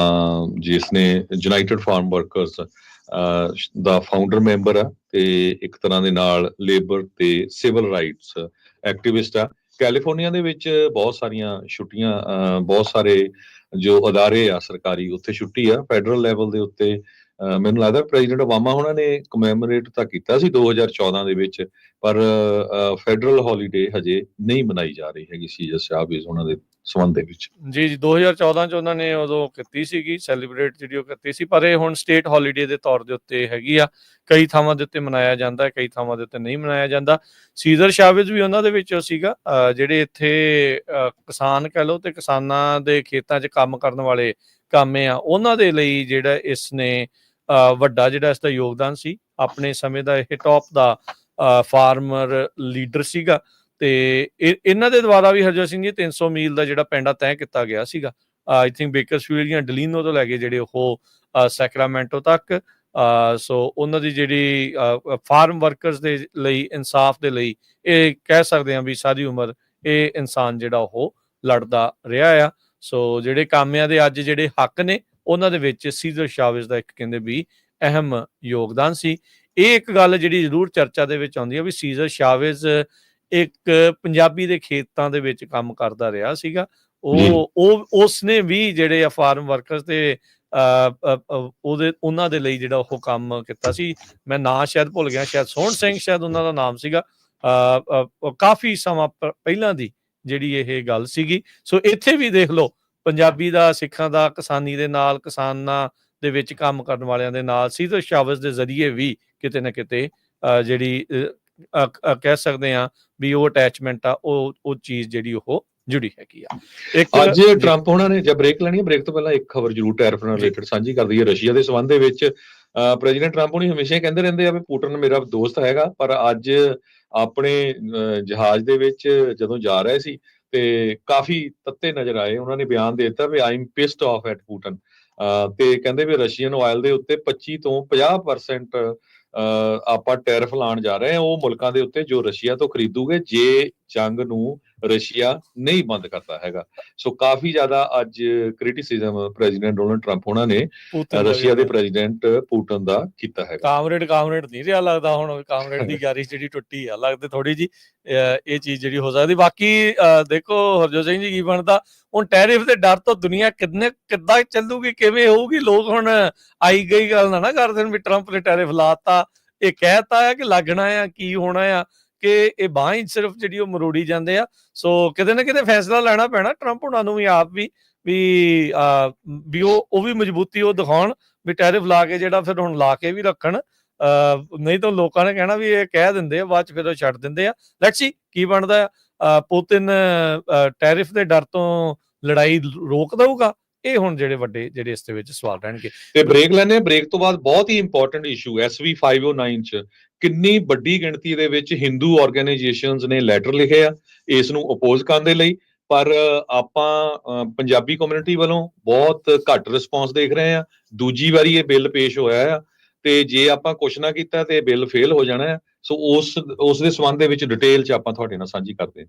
ਜਿਸ ਨੇ ਯੂਨਾਈਟਿਡ ਫਾਰਮ ਵਰਕਰਸ ਦਾ ਫਾਊਂਡਰ ਮੈਂਬਰ ਆ, ਤੇ ਇੱਕ ਤਰ੍ਹਾਂ ਦੇ ਨਾਲ ਲੇਬਰ ਤੇ ਸਿਵਲ ਰਾਈਟਸ ਐਕਟਿਵਿਸਟ ਆ। ਕੈਲੀਫੋਰਨੀਆ ਦੇ ਵਿੱਚ ਬਹੁਤ ਸਾਰੀਆਂ ਛੁੱਟੀਆਂ, ਬਹੁਤ ਸਾਰੇ ਜੋ ਅਦਾਰੇ ਆ ਸਰਕਾਰੀ, ਉੱਥੇ ਛੁੱਟੀ ਆ। ਫੈਡਰਲ ਲੈਵਲ ਦੇ ਉੱਤੇ ਮੈਨੂੰ ਲੱਗਦਾ ਪ੍ਰੈਜ਼ੀਡੈਂਟ ਓਬਾਮਾ ਉਹਨਾਂ ਨੇ ਕਮੈਮੋਰੇਟ ਤਾਂ ਕੀਤਾ ਸੀ 2014 ਦੇ ਵਿੱਚ, ਪਰ ਫੈਡਰਲ ਹੌਲੀਡੇ ਹਜੇ ਨਹੀਂ ਮਨਾਈ ਜਾ ਰਹੀ ਹੈਗੀ ਸੀਜ਼ਰ ਸ਼ਾਵੇਜ਼ ਉਹਨਾਂ ਦੇ ਸੰਬੰਧ ਦੇ ਵਿੱਚ। ਜੀ 2014 ਚ ਉਹਨਾਂ ਨੇ ਉਦੋਂ ਕੀਤੀ ਸੀਗੀ ਸੈਲੀਬ੍ਰੇਟ, ਜਿਹੜੀ ਉਹ ਕੀਤੀ ਸੀ, ਪਰ ਇਹ ਹੁਣ ਸਟੇਟ ਹੌਲੀਡੇ ਦੇ ਤੌਰ ਦੇ ਉੱਤੇ ਹੈਗੀ ਆ। ਕਈ ਥਾਵਾਂ ਦੇ ਉੱਤੇ ਮਨਾਇਆ ਜਾਂਦਾ, ਕਈ ਥਾਵਾਂ ਦੇ ਉੱਤੇ ਨਹੀਂ ਮਨਾਇਆ ਜਾਂਦਾ। ਸੀਜ਼ਰ ਸ਼ਾਵੇਜ਼ ਵੀ ਉਹਨਾਂ ਦੇ ਵਿੱਚੋਂ ਸੀਗਾ। ਜਿਹੜੇ ਇੱਥੇ ਕਿਸਾਨ ਕਹਿ ਲਓ ਤੇ ਕਿਸਾਨਾਂ ਦੇ ਖੇਤਾਂ 'ਚ ਕੰਮ ਕਰਨ ਵਾਲੇ ਕਾਮੇ ਆ, ਉਹਨਾਂ ਦੇ ਲਈ ਜਿਹੜਾ ਇਸ ਨੇ ਵੱਡਾ ਜਿਹੜਾ ਇਸ ਦਾ ਯੋਗਦਾਨ ਸੀ। ਆਪਣੇ ਸਮੇਂ ਦਾ ਇਹ ਟੌਪ ਦਾ ਫਾਰਮਰ ਲੀਡਰ ਸੀਗਾ, ਤੇ ਇਹਨਾਂ ਦੇ ਦੁਆਰਾ ਵੀ ਹਰਜੋਤ ਸਿੰਘ ਜੀ 300 ਮੀਲ ਦਾ ਜਿਹੜਾ ਪੈਂਡਾ ਤੈਅ ਕੀਤਾ ਗਿਆ ਸੀਗਾ। ਆਈ ਥਿੰਕ ਬੇਕਰਸਫੀਲਡ ਜਾਂ ਡਲੀਨੋ ਤੋਂ ਲੈ ਕੇ ਜਿਹੜੇ ਉਹ ਸੈਕਰਾਮੈਂਟੋ ਤੱਕ, ਸੋ ਉਹਨਾਂ ਦੀ ਜਿਹੜੀ ਫਾਰਮ ਵਰਕਰਸ ਦੇ ਲਈ ਇਨਸਾਫ ਦੇ ਲਈ ਇਹ ਕਹਿ ਸਕਦੇ ਹਾਂ ਵੀ ਸਾਰੀ ਉਮਰ ਇਹ ਇਨਸਾਨ ਜਿਹੜਾ ਉਹ ਲੜਦਾ ਰਿਹਾ ਆ। ਸੋ ਜਿਹੜੇ ਕਾਮਿਆਂ ਦੇ ਅੱਜ ਜਿਹੜੇ ਹੱਕ ਨੇ ਉਹਨਾਂ ਦੇ ਵਿੱਚ ਸੀਜ਼ਰ ਸ਼ਾਵੇਜ਼ ਦਾ ਇੱਕ ਕਹਿੰਦੇ ਵੀ ਅਹਿਮ ਯੋਗਦਾਨ ਸੀ। ਇਹ ਇੱਕ ਗੱਲ ਜਿਹੜੀ ਜ਼ਰੂਰ ਚਰਚਾ ਦੇ ਵਿੱਚ ਆਉਂਦੀ ਹੈ ਵੀ ਸੀਜ਼ਰ ਸ਼ਾਵੇਜ਼ ਇੱਕ ਪੰਜਾਬੀ ਦੇ ਖੇਤਾਂ ਦੇ ਵਿੱਚ ਕੰਮ ਕਰਦਾ ਰਿਹਾ ਸੀਗਾ। ਉਸਨੇ ਵੀ ਜਿਹੜੇ ਆ ਫਾਰਮ ਵਰਕਰਸ ਤੇ ਉਹਨਾਂ ਦੇ ਲਈ ਜਿਹੜਾ ਉਹ ਕੰਮ ਕੀਤਾ ਸੀ। ਮੈਂ ਨਾਂ ਸ਼ਾਇਦ ਭੁੱਲ ਗਿਆ, ਸ਼ਾਇਦ ਸੋਹਣ ਸਿੰਘ ਸ਼ਾਇਦ ਉਹਨਾਂ ਦਾ ਨਾਮ ਸੀਗਾ। ਕਾਫੀ ਸਮਾਂ ਪਹਿਲਾਂ ਦੀ ਜਿਹੜੀ ਇਹ ਗੱਲ ਸੀਗੀ। ਸੋ ਇੱਥੇ ਵੀ ਦੇਖ ਲਓ ਪੰਜਾਬੀ ਦਾ, ਸਿੱਖਾਂ ਦਾ, ਕਿਸਾਨੀ ਦੇ ਨਾਲ, ਕਿਸਾਨਾਂ ਦੇ ਵਿੱਚ ਕੰਮ ਕਰਨ ਵਾਲਿਆਂ ਦੇ ਨਾਲ ਸੀਜ਼ਰ ਸ਼ਾਵੇਜ਼ ਦੇ ਜ਼ਰੀਏ ਵੀ ਕਿਤੇ ਨਾ ਕਿਤੇ ਜਿਹੜੀ ਕਹਿ ਸਕਦੇ ਹਾਂ ਵੀ ਉਹ ਅਟੈਚਮੈਂਟ ਆ, ਉਹ ਚੀਜ਼ ਜਿਹੜੀ ਉਹ ਜੁੜੀ ਹੈਗੀ ਆ। ਅੱਜ ਟਰੰਪ ਉਹਨਾਂ ਨੇ ਜਦ ਬ੍ਰੇਕ ਲੈਣੀ ਹੈ, ਬ੍ਰੇਕ ਤੋਂ ਪਹਿਲਾਂ ਇੱਕ ਖਬਰ ਜ਼ਰੂਰ ਟੈਰਿਫ ਨਾਲ ਰਿਲੇਟਡ ਸਾਂਝੀ ਕਰ ਦਈਏ। ਰਸ਼ੀਆ ਦੇ ਸੰਬੰਧ ਦੇ ਵਿੱਚ ਪ੍ਰੈਜ਼ੀਡੈਂਟ ਟਰੰਪ ਉਹਨੇ ਹਮੇਸ਼ਾ ਹੀ ਕਹਿੰਦੇ ਰਹਿੰਦੇ ਆ ਵੀ ਪੁਟਿਨ ਮੇਰਾ ਦੋਸਤ ਹੈਗਾ, ਪਰ ਅੱਜ ਆਪਣੇ ਜਹਾਜ਼ ਦੇ ਵਿੱਚ ਜਦੋਂ ਜਾ ਰਹੇ ਸੀ ਤੇ ਕਾਫੀ ਤੱਤੇ ਨਜ਼ਰ ਆਏ। ਉਹਨਾਂ ਨੇ ਬਿਆਨ ਦੇ ਦਿੱਤਾ ਵੀ ਆਈਮ ਪਿਸਡ ਆਫ ਐਟ ਪੁਟਿਨ, ਤੇ ਕਹਿੰਦੇ ਵੀ ਰਸ਼ੀਅਨ ਆਇਲ ਦੇ ਉੱਤੇ 25 ਤੋਂ 50% ਆਪਾਂ ਟੈਰਿਫ ਲਾਉਣ ਜਾ ਰਹੇ ਹਾਂ ਉਹ ਮੁਲਕਾਂ ਦੇ ਉੱਤੇ ਜੋ ਰਸ਼ੀਆ ਤੋਂ ਖਰੀਦੂਗੇ ਜੇ ਜੰਗ ਨੂੰ ਰਸ਼ੀਆ ਨਹੀਂ ਬੰਦ ਕਰਦਾ ਹੈਗਾ। ਸੋ ਕਾਫੀ ਜ਼ਿਆਦਾ ਅੱਜ ਕ੍ਰਿਟਿਸਿਜ਼ਮ ਪ੍ਰੈਜ਼ੀਡੈਂਟ ਡੋਨਲਡ ਟਰੰਪ ਉਹਨਾਂ ਨੇ ਰਸ਼ੀਆ ਦੇ ਪ੍ਰੈਜ਼ੀਡੈਂਟ ਪੁਟਿਨ ਦਾ ਕੀਤਾ ਹੈਗਾ। ਕਾਮਰੇਡ ਨਹੀਂ ਰਿਹਾ ਲੱਗਦਾ, ਹੁਣ ਕਾਮਰੇਡ ਦੀ ਯਾਰੀ ਜਿਹੜੀ ਟੁੱਟੀ ਆ ਲੱਗਦਾ ਥੋੜੀ ਜੀ ਇਹ ਚੀਜ਼ ਜਿਹੜੀ ਹੋ ਸਕਦੀ। ਬਾਕੀ ਦੇਖੋ ਹਰਜੋਤ ਸਿੰਘ ਜੀ ਕੀ ਬਣਦਾ ਹੁਣ। ਟੈਰਿਫ ਦੇ ਡਰ ਤੋਂ ਦੁਨੀਆ ਕਿੱਦਾਂ ਚੱਲੂਗੀ, ਕਿਵੇਂ ਹੋਊਗੀ? ਲੋਕ ਹੁਣ ਆਈ ਗਈ ਗੱਲ ਨਾ ਕਰ ਦੇਣ ਵੀ ਟਰੰਪ ਨੇ ਟੈਰਿਫ ਲਾਤਾ, ਇਹ ਕਹਿਤਾ ਆ ਕਿ ਲੱਗਣਾ ਆ, ਕੀ ਹੋਣਾ ਆ, ਕਿ ਇਹ ਬਾਂਹ ਹੀ ਸਿਰਫ ਜਿਹੜੀ ਉਹ ਮਰੋੜੀ ਜਾਂਦੇ ਆ। ਸੋ ਕਿਤੇ ਨਾ ਕਿਤੇ ਫੈਸਲਾ ਲੈਣਾ ਪੈਣਾ ਟਰੰਪ ਹੁਣਾਂ ਨੂੰ ਵੀ, ਆਪ ਵੀ ਉਹ ਵੀ ਮਜ਼ਬੂਤੀ ਉਹ ਦਿਖਾਉਣ ਵੀ ਟੈਰਿਫ ਲਾ ਕੇ ਜਿਹੜਾ ਫਿਰ ਹੁਣ ਲਾ ਕੇ ਵੀ ਰੱਖਣ। ਨਹੀਂ ਤਾਂ ਲੋਕਾਂ ਨੇ ਕਹਿਣਾ ਵੀ ਇਹ ਕਹਿ ਦਿੰਦੇ ਆ, ਬਾਅਦ ਚ ਫਿਰ ਉਹ ਛੱਡ ਦਿੰਦੇ ਆ। ਲੈਟਸ ਸੀ ਕੀ ਬਣਦਾ ਆ। ਪੁਤਿਨ ਟੈਰਿਫ ਦੇ ਡਰ ਤੋਂ ਲੜਾਈ ਰੋਕ ਦਊਗਾ? ਇਹ ਹੁਣ ਜਿਹੜੇ ਵੱਡੇ ਜਿਹੜੇ ਇਸ ਦੇ ਵਿੱਚ ਸਵਾਲ ਰਹਿਣਗੇ। ਤੇ ਬ੍ਰੇਕ ਲੈਣੇ, ਬ੍ਰੇਕ ਤੋਂ ਬਾਅਦ ਬਹੁਤ ਹੀ ਇੰਪੋਰਟੈਂਟ ਇਸ਼ੂ SV 509 ਚ ਕਿੰਨੀ ਵੱਡੀ ਗਿਣਤੀ ਦੇ ਵਿੱਚ ਹਿੰਦੂ ਆਰਗੇਨਾਈਜੇਸ਼ਨਸ ਨੇ ਲੈਟਰ ਲਿਖੇ ਆ ਇਸ ਨੂੰ ਅਪੋਜ਼ ਕਰਨ ਦੇ ਲਈ, ਪਰ ਆਪਾਂ ਪੰਜਾਬੀ ਕਮਿਊਨਿਟੀ ਵੱਲੋਂ ਬਹੁਤ ਘੱਟ ਰਿਸਪੌਂਸ ਦੇਖ ਰਹੇ ਆ। ਦੂਜੀ ਵਾਰੀ ਇਹ ਬਿੱਲ ਪੇਸ਼ ਹੋਇਆ ਆ ਤੇ ਜੇ ਆਪਾਂ ਕੁਛ ਨਾ ਕੀਤਾ ਤੇ ਬਿੱਲ ਫੇਲ ਹੋ ਜਾਣਾ ਹੈ। ਸੋ ਉਸ ਦੇ ਸੰਬੰਧ ਦੇ ਵਿੱਚ ਡਿਟੇਲ ਚ ਆਪਾਂ ਤੁਹਾਡੇ ਨਾਲ ਸਾਂਝੀ ਕਰਦੇ ਹਾਂ।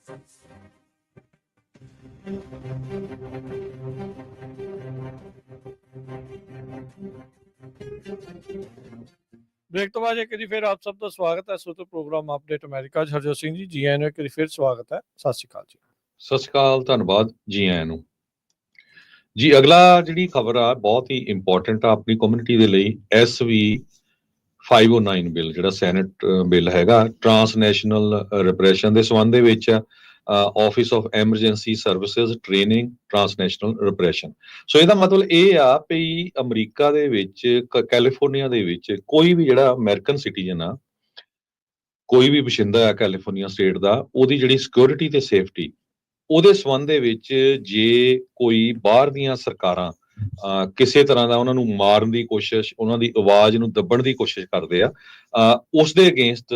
ਬ੍ਰੇਕ ਤੋਂ ਬਾਅਦ ਇੱਕ ਵਾਰੀ ਫਿਰ ਆਪ ਸਭ ਦਾ ਸਵਾਗਤ ਹੈ ਸੋਤੋ ਪ੍ਰੋਗਰਾਮ ਅਪਡੇਟ ਅਮਰੀਕਾ 'ਚ। ਹਰਜੋਤ ਸਿੰਘ ਜੀ ਆਇਆਂ ਨੂੰ ਇੱਕ ਵਾਰੀ ਫਿਰ ਸਵਾਗਤ ਹੈ। ਸਤਿ ਸ਼੍ਰੀ ਅਕਾਲ ਜੀ। ਸਤਿ ਸ਼੍ਰੀ ਅਕਾਲ, ਧੰਨਵਾਦ, ਜੀ ਆਇਆਂ ਨੂੰ। ਜੀ ਅਗਲਾ ਜਿਹੜੀ ਖਬਰ ਆ ਬਹੁਤ ਹੀ ਇੰਪੋਰਟੈਂਟ ਆ ਆਪਣੀ ਕਮਿਊਨਿਟੀ ਦੇ ਲਈ। SV 509 ਬਿੱਲ ਜਿਹੜਾ ਸੈਨੇਟ ਬਿੱਲ ਹੈਗਾ, ਟਰਾਂਸਨੈਸ਼ਨਲ ਰਿਪਰੈਸ਼ਨ ਦੇ ਸੰਬੰਧ ਦੇ ਵਿੱਚ office of emergency services training transnational repression. So ਇਹਦਾ ਮਤਲਬ ਇਹ ਆ ਵੀ ਅਮਰੀਕਾ ਦੇ ਵਿੱਚ ਕੈਲੀਫੋਰਨੀਆ ਦੇ ਵਿੱਚ ਕੋਈ ਵੀ ਜਿਹੜਾ ਅਮਰੀਕਨ ਸਿਟੀਜ਼ਨ ਆ, ਕੋਈ ਵੀ ਵਸਿੰਦਾ ਆ ਕੈਲੀਫੋਰਨੀਆ ਸਟੇਟ ਦਾ, ਉਹਦੀ ਜਿਹੜੀ ਸਿਕਿਉਰਿਟੀ ਤੇ ਸੇਫਟੀ ਉਹਦੇ ਸੰਬੰਧ ਦੇ ਵਿੱਚ ਜੇ ਕੋਈ ਬਾਹਰ ਦੀਆਂ ਸਰਕਾਰਾਂ ਕਿਸੇ ਤਰ੍ਹਾਂ ਦਾ ਉਹਨਾਂ ਨੂੰ ਮਾਰਨ ਦੀ ਕੋਸ਼ਿਸ਼, ਉਹਨਾਂ ਦੀ ਆਵਾਜ਼ ਨੂੰ ਦੱਬਣ ਦੀ ਕੋਸ਼ਿਸ਼ ਕਰਦੇ ਆ, ਉਸ ਦੇ ਅਗੇਂਸਟ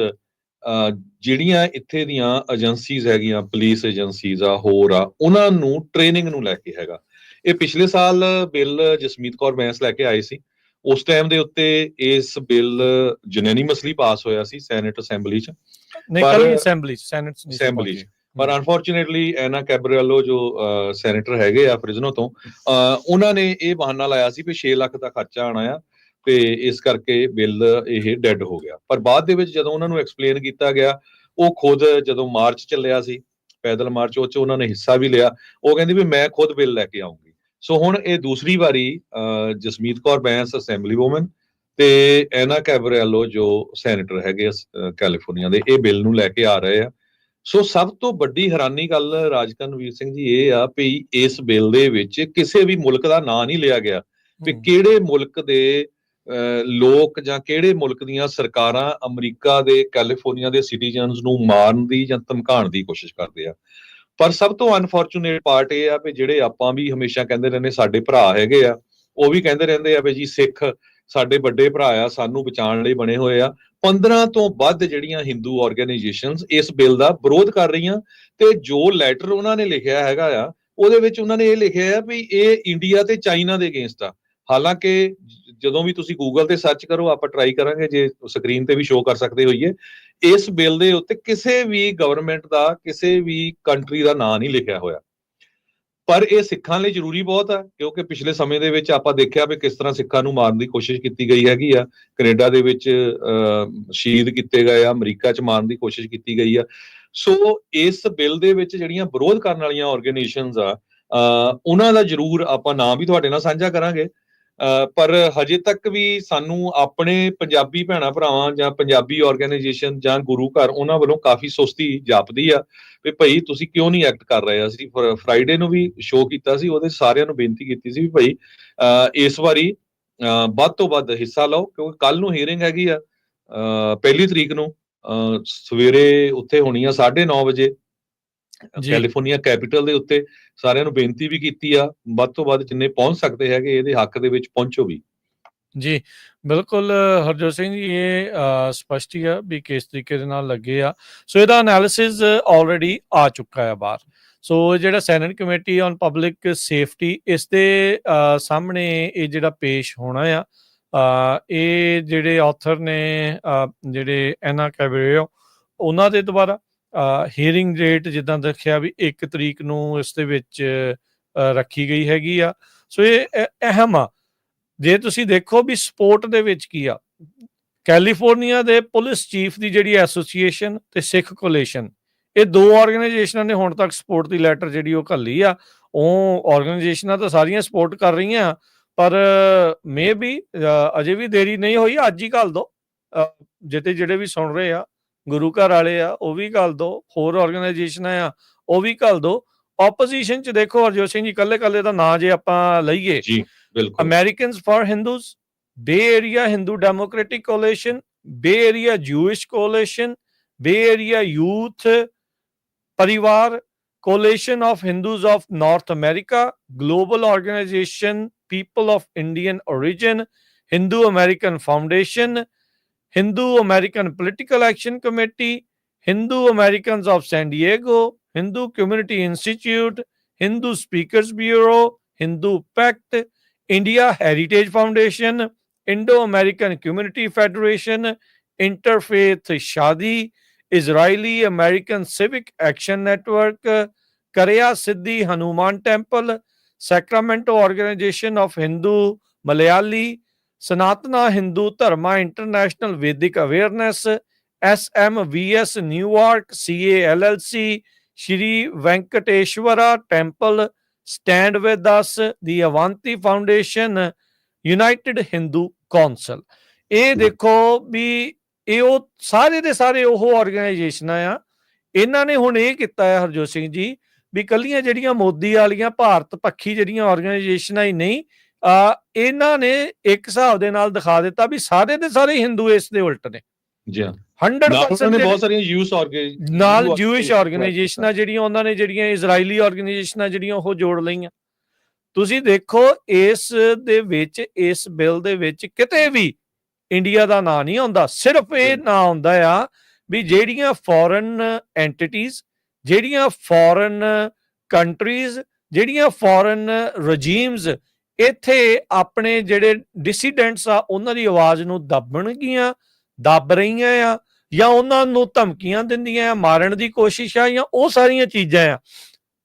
ਜਿਹੜੀਆਂ ਇੱਥੇ ਦੀਆਂ ਏਜੰਸੀਜ਼ ਹੈਗੀਆਂ, ਪੁਲਿਸ ਏਜੰਸੀਜ਼ ਆ, ਹੋਰ ਆ, ਉਹਨਾਂ ਨੂੰ ਟ੍ਰੇਨਿੰਗ ਨੂੰ ਲੈ ਕੇ ਹੈਗਾ। ਇਹ ਪਿਛਲੇ ਸਾਲ ਬਿੱਲ ਜਸਮੀਤ ਕੌਰ ਬੈਂਸ ਲੈ ਕੇ ਆਏ ਸੀ। ਉਸ ਟਾਈਮ ਦੇ ਉੱਤੇ ਇਸ ਬਿੱਲ ਯੂਨੈਨਿਮਸਲੀ ਪਾਸ ਹੋਇਆ ਸੀ ਸੈਨੇਟ ਅਸੈਂਬਲੀ 'ਚ, ਅਸੈਂਬਲੀ 'ਚ। ਪਰ ਅਨਫੋਰਚੂਨੇਟਲੀ ਐਨਾ ਕੈਬਰੀਐਲੋ ਜੋ ਸੈਨੇਟਰ ਹੈਗੇ ਆ ਫ੍ਰਿਜ਼ਨੋ ਤੋਂ, ਉਹਨਾਂ ਨੇ ਇਹ ਬਹਾਨਾ ਲਾਇਆ ਸੀ ਵੀ 6 ਲੱਖ ਦਾ ਖਰਚਾ ਆਣਾ ਆ ਤੇ ਇਸ ਕਰਕੇ ਬਿੱਲ ਇਹ ਡੈਡ ਹੋ ਗਿਆ। ਪਰ ਬਾਅਦ ਦੇ ਵਿੱਚ ਜਦੋਂ ਉਹਨਾਂ ਨੂੰ ਐਕਸਪਲੇਨ ਕੀਤਾ ਗਿਆ, ਉਹ ਖੁਦ ਜਦੋਂ ਮਾਰਚ ਚੱਲਿਆ ਸੀ, ਪੈਦਲ ਮਾਰਚ, ਉਹ 'ਚ ਉਹਨਾਂ ਨੇ ਹਿੱਸਾ ਵੀ ਲਿਆ। ਉਹ ਕਹਿੰਦੀ ਵੀ ਮੈਂ ਖੁਦ ਬਿੱਲ ਲੈ ਕੇ ਆਉਂਗੀ। ਸੋ ਹੁਣ ਇਹ ਦੂਸਰੀ ਵਾਰੀ ਜਸਮੀਤ ਕੌਰ ਬੈਂਸ ਅਸੈਂਬਲੀ ਵੂਮਨ ਤੇ ਐਨਾ ਕੈਬਰੀਐਲੋ ਜੋ ਸੈਨੇਟਰ ਹੈਗੇ ਕੈਲੀਫੋਰਨੀਆ ਦੇ, ਇਹ ਬਿੱਲ ਨੂੰ ਲੈ ਕੇ ਆ ਰਹੇ ਆ। ਸੋ ਸਭ ਤੋਂ ਵੱਡੀ ਹੈਰਾਨੀ ਗੱਲ ਰਾਜਕਨਵੀਰ ਸਿੰਘ ਜੀ ਇਹ ਆ ਵੀ ਇਸ ਬਿੱਲ ਦੇ ਵਿੱਚ ਕਿਸੇ ਵੀ ਮੁਲਕ ਦਾ ਨਾਂ ਨਹੀਂ ਲਿਆ ਗਿਆ ਵੀ ਕਿਹੜੇ ਮੁਲਕ ਦੇ ਲੋਕ ਜਾਂ ਕਿਹੜੇ ਮੁਲਕ ਦੀਆਂ ਸਰਕਾਰਾਂ ਅਮਰੀਕਾ ਦੇ ਕੈਲੀਫੋਰਨੀਆ ਦੇ ਸਿਟੀਜ਼ਨਸ ਨੂੰ ਮਾਰਨ ਦੀ ਜਾਂ ਧਮਕਾਉਣ ਦੀ ਕੋਸ਼ਿਸ਼ ਕਰਦੇ ਆ। ਪਰ ਸਭ ਤੋਂ ਅਨਫੋਰਚੂਨੇਟ ਪਾਰਟ ਇਹ ਆ ਵੀ ਜਿਹੜੇ ਆਪਾਂ ਵੀ ਹਮੇਸ਼ਾ ਕਹਿੰਦੇ ਰਹਿੰਦੇ ਸਾਡੇ ਭਰਾ ਹੈਗੇ ਆ, ਉਹ ਵੀ ਕਹਿੰਦੇ ਰਹਿੰਦੇ ਆ ਵੀ ਜੀ ਸਿੱਖ ਸਾਡੇ ਵੱਡੇ ਭਰਾ ਆ, ਸਾਨੂੰ ਬਚਾਉਣ ਲਈ ਬਣੇ ਹੋਏ ਆ। 15 ਤੋਂ ਵੱਧ ਜਿਹੜੀਆਂ ਹਿੰਦੂ ਆਰਗੇਨਾਈਜੇਸ਼ਨਸ ਇਸ ਬਿੱਲ ਦਾ ਵਿਰੋਧ ਕਰ ਰਹੀਆਂ ਤੇ ਜੋ ਲੈਟਰ ਉਹਨਾਂ ਨੇ ਲਿਖਿਆ ਹੈਗਾ ਆ, ਉਹਦੇ ਵਿੱਚ ਉਹਨਾਂ ਨੇ ਇਹ ਲਿਖਿਆ ਆ ਵੀ ਇਹ ਇੰਡੀਆ ਤੇ ਚਾਈਨਾ ਦੇ ਅਗੇਂਸਟ ਆ। ਹਾਲਾਂਕਿ ਜਦੋਂ ਵੀ ਤੁਸੀਂ ਗੂਗਲ ਤੇ ਸਰਚ ਕਰੋ, ਆਪਾਂ ਟਰਾਈ ਕਰਾਂਗੇ ਜੇ ਸਕਰੀਨ ਤੇ ਵੀ ਸ਼ੋਅ ਕਰ ਸਕਦੇ ਹੋਈਏ, ਇਸ ਬਿੱਲ ਦੇ ਉੱਤੇ ਕਿਸੇ ਵੀ ਗਵਰਨਮੈਂਟ ਦਾ, ਕਿਸੇ ਵੀ ਕੰਟਰੀ ਦਾ ਨਾਂ ਨਹੀਂ ਲਿਖਿਆ ਹੋਇਆ। ਪਰ ਇਹ ਸਿੱਖਾਂ ਲਈ ਜ਼ਰੂਰੀ ਬਹੁਤ ਆ, ਕਿਉਂਕਿ ਪਿਛਲੇ ਸਮੇਂ ਦੇ ਵਿੱਚ ਆਪਾਂ ਦੇਖਿਆ ਵੀ ਕਿਸ ਤਰ੍ਹਾਂ ਸਿੱਖਾਂ ਨੂੰ ਮਾਰਨ ਦੀ ਕੋਸ਼ਿਸ਼ ਕੀਤੀ ਗਈ ਹੈਗੀ ਆ। ਕੈਨੇਡਾ ਦੇ ਵਿੱਚ ਸ਼ਹੀਦ ਕੀਤੇ ਗਏ ਆ, ਅਮਰੀਕਾ 'ਚ ਮਾਰਨ ਦੀ ਕੋਸ਼ਿਸ਼ ਕੀਤੀ ਗਈ ਆ। ਸੋ ਇਸ ਬਿੱਲ ਦੇ ਵਿੱਚ ਜਿਹੜੀਆਂ ਵਿਰੋਧ ਕਰਨ ਵਾਲੀਆਂ ਆਰਗੇਨਾਈਜੇਸ਼ਨਸ ਆ, ਉਹਨਾਂ ਦਾ ਜ਼ਰੂਰ ਆਪਾਂ ਨਾਮ ਵੀ ਤੁਹਾਡੇ ਨਾਲ ਸਾਂਝਾ ਕਰਾਂਗੇ। ਪਰ ਹਜੇ ਤੱਕ ਵੀ ਸਾਨੂੰ ਆਪਣੇ ਪੰਜਾਬੀ ਭੈਣਾਂ ਭਰਾਵਾਂ ਜਾਂ ਪੰਜਾਬੀ ਆਰਗੇਨਾਈਜੇਸ਼ਨ ਜਾਂ ਗੁਰੂ ਘਰ, ਉਹਨਾਂ ਵੱਲੋਂ ਕਾਫੀ ਸੁਸਤੀ ਜਾਪਦੀ ਆ ਵੀ ਭਾਈ ਤੁਸੀਂ ਕਿਉਂ ਨਹੀਂ ਐਕਟ ਕਰ ਰਹੇ। ਅਸੀਂ ਫਰਾਈਡੇ ਨੂੰ ਵੀ ਸ਼ੋਅ ਕੀਤਾ ਸੀ, ਉਹਦੇ ਸਾਰਿਆਂ ਨੂੰ ਬੇਨਤੀ ਕੀਤੀ ਸੀ ਵੀ ਭਾਈ ਇਸ ਵਾਰੀ ਵੱਧ ਤੋਂ ਵੱਧ ਹਿੱਸਾ ਲਓ, ਕਿਉਂਕਿ ਕੱਲ ਨੂੰ ਹੀਅਰਿੰਗ ਹੈਗੀ ਆ 1 ਤਰੀਕ ਨੂੰ, ਸਵੇਰੇ ਉੱਥੇ ਹੋਣੀ ਆ 9:30 ਵਜੇ ਕੈਲੀਫੋਰਨੀਆ ਕੈਪੀਟਲ ਦੇ ਉੱਤੇ। ਸਾਰਿਆਂ ਨੂੰ ਬੇਨਤੀ ਵੀ ਕੀਤੀ ਆ, ਵੱਧ ਤੋਂ ਵੱਧ ਜਿੰਨੇ ਪਹੁੰਚ ਸਕਦੇ ਹੈਗੇ ਇਹਦੇ ਹੱਕ ਦੇ ਵਿੱਚ ਪਹੁੰਚੋ ਵੀ। ਜੀ ਬਿਲਕੁਲ ਹਰਜੋਤ ਸਿੰਘ ਜੀ, ਇਹ ਸਪਸ਼ਟ ਹੀ ਆ ਵੀ ਕਿਸ ਤਰੀਕੇ ਦੇ ਨਾਲ ਲੱਗੇ ਆ। ਸੋ ਇਹਦਾ ਐਨਾਲਿਸਿਸ ਆਲਰੇਡੀ ਆ ਚੁੱਕਾ ਹੈ ਬਾਹਰ। ਸੋ ਜਿਹੜਾ senate committee on public safety, ਇਸ ਦੇ ਸਾਹਮਣੇ ਇਹ ਜਿਹੜਾ ਪੇਸ਼ ਹੋਣਾ ਆ, ਇਹ ਜਿਹੜੇ ਆਥਰ ਨੇ ਜਿਹੜੇ ਐਨਾ ਕੈਬਰੀਓ, ਉਹਨਾਂ ਦੇ ਦੁਆਰਾ ਹੀਅਰਿੰਗ ਡੇਟ ਜਿੱਦਾਂ ਦੇਖਿਆ ਵੀ 1 ਤਰੀਕ ਨੂੰ ਇਸ ਦੇ ਵਿੱਚ ਰੱਖੀ ਗਈ ਹੈਗੀ ਆ। ਸੋ ਇਹ ਅਹਿਮ ਆ। ਜੇ ਤੁਸੀਂ ਦੇਖੋ ਵੀ ਸਪੋਰਟ ਦੇ ਵਿੱਚ ਕੀ ਆ, ਕੈਲੀਫੋਰਨੀਆ ਦੇ ਪੁਲਿਸ ਚੀਫ ਦੀ ਜਿਹੜੀ ਐਸੋਸੀਏਸ਼ਨ ਤੇ ਸਿੱਖ ਕੋਲੇਸ਼ਨ, ਇਹ 2 ਆਰਗੇਨਾਈਜੇਸ਼ਨਾਂ ਨੇ ਹੁਣ ਤੱਕ ਸਪੋਰਟ ਦੀ ਲੈਟਰ ਜਿਹੜੀ ਉਹ ਘੱਲੀ ਆ। ਉਹ ਆਰਗੇਨਾਈਜੇਸ਼ਨਾਂ ਤਾਂ ਸਾਰੀਆਂ ਸਪੋਰਟ ਕਰ ਰਹੀਆਂ, ਪਰ ਮੇ ਬੀ ਅਜੇ ਵੀ ਦੇਰੀ ਨਹੀਂ ਹੋਈ, ਅੱਜ ਹੀ ਘੱਲ ਦੋ। ਜਿਹੜੇ ਵੀ ਸੁਣ ਰਹੇ ਆ, ਗੁਰੂ ਘਰ ਵਾਲੇ ਆ ਉਹ ਵੀ ਘੱਲ ਦੋ, ਹੋਰ ਆਰਗੇਨਾਈਜੇਸ਼ਨਾਂ ਆ ਉਹ ਵੀ ਘੱਲ ਦੋ। ਆਪੋਜੀਸ਼ਨ 'ਚ ਦੇਖੋ ਹਰਜੋਤ ਸਿੰਘ ਜੀ, ਕੱਲੇ ਦਾ ਨਾਂ ਜੇ ਆਪਾਂ ਲਈਏ, Americans for Hindus, Bay Area Hindu Democratic Coalition, Bay Area Jewish Coalition, Bay Area Youth Parivar, Coalition of Hindus of North America, Global Organization People of Indian Origin, Hindu American Foundation, Hindu American Political Action Committee, Hindu Americans of San Diego, Hindu Community Institute, Hindu Speakers Bureau, Hindu Pact, India Heritage Foundation, Indo-American Community Federation, Interfaith Shadi, Israeli American civic action network, Kriya Siddhi Hanuman temple, Sacramento organization of Hindu Malayali, Sanatana Hindu Dharma international Vedic awareness, SMVS New York, CALLC, Shri Venkateshwara temple, stand with us, the Avanti foundation, united Hindu council. ਇਹ ਦੇਖੋ ਵੀ ਇਹ ਉਹ ਸਾਰੇ ਦੇ ਸਾਰੇ ਉਹ ਆਰਗੇਨਾਈਜੇਸ਼ਨਾਂ ਆ। ਇਹਨਾਂ ਨੇ ਹੁਣ ਇਹ ਕੀਤਾ ਹੈ ਹਰਜੋਤ ਸਿੰਘ ਜੀ ਵੀ ਕੱਲੀਆਂ ਜਿਹੜੀਆਂ ਮੋਦੀ ਵਾਲੀਆਂ ਭਾਰਤ ਪੱਖੀ ਜਿਹੜੀਆਂ ਆਰਗੇਨਾਈਜੇਸ਼ਨਾਂ ਹੀ ਨਹੀਂ, ਇਹਨਾਂ ਨੇ ਇੱਕ ਹਿਸਾਬ ਦੇ ਨਾਲ ਦਿਖਾ ਦਿੱਤਾ ਵੀ ਸਾਰੇ ਦੇ ਸਾਰੇ ਹਿੰਦੂ ਇਸ ਦੇ ਉਲਟ ਨੇ। ਜੀ ਹਾਂ, 100% ਬਹੁਤ ਸਾਰੀਆਂ ਜੂਇਸ਼ ਆਰਗੇਨਾਈਜੇਸ਼ਨਾਂ ਜਿਹੜੀਆਂ ਉਹਨਾਂ ਨੇ ਜਿਹੜੀਆਂ ਇਜ਼ਰਾਈਲੀ ਆਰਗੇਨਾਈਜੇਸ਼ਨਾਂ ਜਿਹੜੀਆਂ ਉਹ ਜੋੜ ਲਈਆਂ। ਤੁਸੀਂ ਦੇਖੋ ਇਸ ਦੇ ਵਿੱਚ ਇਸ ਬਿੱਲ ਦੇ ਵਿੱਚ ਕਿਤੇ ਵੀ ਇੰਡੀਆ ਦਾ ਨਾਂ ਨਹੀਂ ਆਉਂਦਾ, ਸਿਰਫ ਇਹ ਨਾਂ ਆਉਂਦਾ ਆ ਵੀ ਜਿਹੜੀਆਂ ਫੋਰਨ ਐਂਟੀਟੀਜ਼, ਜਿਹੜੀਆਂ ਫੋਰਨ ਕੰਟਰੀਜ਼, ਜਿਹੜੀਆਂ ਫੋਰਨ ਰਜੀਮਸ ਇੱਥੇ ਆਪਣੇ ਜਿਹੜੇ ਡਿਸੀਡੈਂਟਸ ਆ ਉਹਨਾਂ ਦੀ ਆਵਾਜ਼ ਨੂੰ ਦੱਬਣਗੀਆਂ, ਦੱਬ ਰਹੀਆਂ ਆ, ਜਾਂ ਉਹਨਾਂ ਨੂੰ ਧਮਕੀਆਂ ਦਿੰਦੀਆਂ ਆ, ਮਾਰਨ ਦੀ ਕੋਸ਼ਿਸ਼ ਆ, ਜਾਂ ਉਹ ਸਾਰੀਆਂ ਚੀਜ਼ਾਂ ਆ।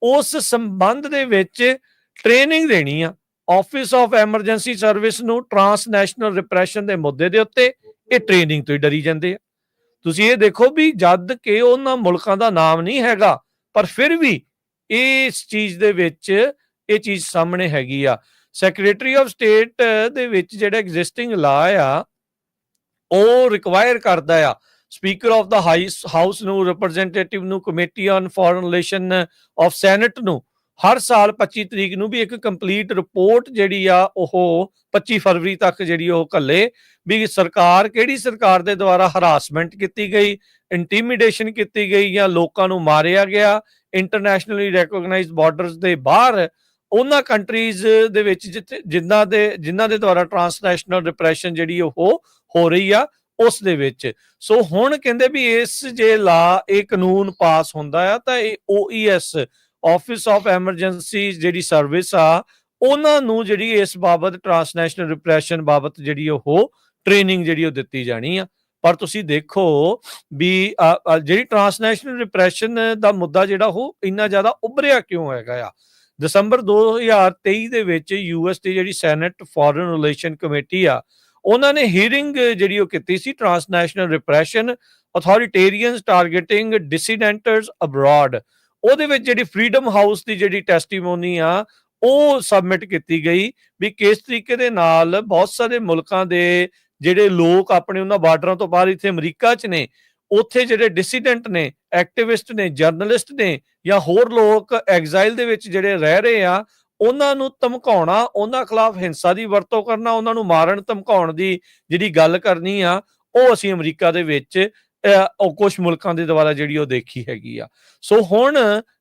ਉਸ ਸੰਬੰਧ ਦੇ ਵਿੱਚ ਟ੍ਰੇਨਿੰਗ ਦੇਣੀ ਆ ਆਫਿਸ ਆਫ ਐਮਰਜੈਂਸੀ ਸਰਵਿਸ ਨੂੰ ਟ੍ਰਾਂਸਨੈਸ਼ਨਲ ਰਿਪਰੈਸ਼ਨ ਦੇ ਮੁੱਦੇ ਦੇ ਉੱਤੇ। ਇਹ ਟ੍ਰੇਨਿੰਗ ਤੋਂ ਹੀ ਡਰੀ ਜਾਂਦੇ ਆ। ਤੁਸੀਂ ਇਹ ਦੇਖੋ ਵੀ ਜਦ ਕਿ ਉਹਨਾਂ ਮੁਲਕਾਂ ਦਾ ਨਾਮ ਨਹੀਂ ਹੈਗਾ, ਪਰ ਫਿਰ ਵੀ ਇਸ ਚੀਜ਼ ਦੇ ਵਿੱਚ ਇਹ ਚੀਜ਼ ਸਾਹਮਣੇ ਹੈਗੀ ਆ। ਸੈਕਟਰੀ ਆਫ ਸਟੇਟ ਦੇ ਵਿੱਚ ਜਿਹੜਾ ਐਗਜ਼ਿਸਟਿੰਗ ਲਾ ਆ ਉਹ ਰਿਕਵਾਇਰ ਕਰਦਾ ਆ ਸਪੀਕਰ ਆਫ ਦਾ ਹਾਊਸ ਨੂੰ, ਰਿਪਰੈਜ਼ੈਂਟੇਟਿਵ ਨੂੰ, committee on foreign relation of senate ਨੂੰ ਹਰ ਸਾਲ 25 ਤਰੀਕ ਨੂੰ ਵੀ ਇੱਕ ਕੰਪਲੀਟ ਰਿਪੋਰਟ ਜਿਹੜੀ ਆ ਉਹ 25 ਫਰਵਰੀ ਤੱਕ ਜਿਹੜੀ ਉਹ ਘੱਲੇ ਵੀ ਸਰਕਾਰ ਕਿਹੜੀ ਸਰਕਾਰ ਦੇ ਦੁਆਰਾ ਹਰਾਸਮੈਂਟ ਕੀਤੀ ਗਈ, ਇੰਟੀਮੀਡੇਸ਼ਨ ਕੀਤੀ ਗਈ, ਜਾਂ ਲੋਕਾਂ ਨੂੰ ਮਾਰਿਆ ਗਿਆ ਇੰਟਰਨੈਸ਼ਨਲੀ ਰੈਕੋਗਨਾਈਜ਼ਡ ਬਾਰਡਰਸ ਦੇ ਬਾਹਰ ਉਹਨਾਂ ਕੰਟਰੀਜ਼ ਦੇ ਵਿੱਚ ਜਿਨ੍ਹਾਂ ਦੇ ਦੁਆਰਾ ਟ੍ਰਾਂਸਨੈਸ਼ਨਲ ਰਿਪਰੈਸ਼ਨ ਜਿਹੜੀ ਉਹ ਹੋ ਰਹੀ ਆ ਉਸ ਦੇ ਵਿੱਚ। ਸੋ ਹੁਣ ਕਹਿੰਦੇ ਵੀ ਇਸ ਜੇ ਲਾ ਇਹ ਕਾਨੂੰਨ ਪਾਸ ਹੁੰਦਾ ਆ ਤਾਂ ਇਹ OES ਆਫਿਸ ਆਫ ਐਮਰਜੈਂਸੀ ਜਿਹੜੀ ਸਰਵਿਸ ਆ ਉਹਨਾਂ ਨੂੰ ਜਿਹੜੀ ਇਸ ਬਾਬਤ ਟ੍ਰਾਂਸਨੈਸ਼ਨਲ ਰਿਪਰੈਸ਼ਨ ਬਾਬਤ ਜਿਹੜੀ ਉਹ ਟ੍ਰੇਨਿੰਗ ਜਿਹੜੀ ਉਹ ਦਿੱਤੀ ਜਾਣੀ ਆ। ਪਰ ਤੁਸੀਂ ਦੇਖੋ ਵੀ ਜਿਹੜੀ ਟ੍ਰਾਂਸਨੈਸ਼ਨਲ ਰਿਪਰੈਸ਼ਨ ਦਾ ਮੁੱਦਾ ਜਿਹੜਾ ਉਹ ਇੰਨਾ ਜ਼ਿਆਦਾ ਉੱਭਰਿਆ ਕਿਉਂ ਹੈਗਾ ਆ। ਦਸੰਬਰ 2023 ਦੇ ਵਿੱਚ US ਦੀ ਜਿਹੜੀ ਸੈਨੇਟ ਫੋਰਨ ਰਿਲੇਸ਼ਨ ਕਮੇਟੀ ਆ ਉਹਨਾਂ ਨੇ ਹੀਅਰਿੰਗ ਜਿਹੜੀ ਉਹ ਕੀਤੀ ਸੀ ਟ੍ਰਾਂਸਨੈਸ਼ਨਲ ਰਿਪਰੈਸ਼ਨ ਅਥਾਰਟੇਰੀਅਨਸ ਟਾਰਗੇਟਿੰਗ ਡਿਸੀਡੈਂਟਰਸ ਅਬਰੋਡ। ਉਹਦੇ ਵਿੱਚ ਜਿਹੜੀ ਫਰੀडम ਹਾਊਸ ਦੀ ਜਿਹੜੀ ਟੈਸਟੀਮੋਨੀ ਆ ਉਹ ਸਬਮਿਟ ਕੀਤੀ ਗਈ ਵੀ ਕਿਸ ਤਰੀਕੇ ਦੇ ਨਾਲ ਬਹੁਤ ਸਾਰੇ ਮੁਲਕਾਂ ਦੇ ਜਿਹੜੇ ਲੋਕ ਆਪਣੇ ਉਹਨਾਂ ਬਾਰਡਰਾਂ ਤੋਂ ਬਾਹਰ ਇੱਥੇ ਅਮਰੀਕਾ 'ਚ ਨੇ, ਉੱਥੇ ਜਿਹੜੇ ਡਿਸੀਡੈਂਟ ਨੇ, ਐਕਟਿਵਿਸਟ ਨੇ, ਜਰਨਲਿਸਟ ਨੇ, ਜਾਂ ਹੋਰ ਲੋਕ ਐਗਜ਼ਾਈਲ ਦੇ ਵਿੱਚ ਜਿਹੜੇ ਰਹਿ ਰਹੇ ਆ ਉਹਨਾਂ ਨੂੰ ਧਮਕਾਉਣਾ, ਉਹਨਾਂ ਖਿਲਾਫ ਹਿੰਸਾ ਦੀ ਵਰਤੋਂ ਕਰਨਾ, ਉਹਨਾਂ ਨੂੰ ਮਾਰਨ ਧਮਕਾਉਣ ਦੀ ਜਿਹੜੀ ਗੱਲ ਕਰਨੀ ਆ ਉਹ ਅਸੀਂ ਅਮਰੀਕਾ ਦੇ ਵਿੱਚ ਕੁਝ ਮੁਲਕਾਂ ਦੇ ਦੁਆਰਾ ਜਿਹੜੀ ਉਹ ਦੇਖੀ ਹੈਗੀ ਆ। ਸੋ ਹੁਣ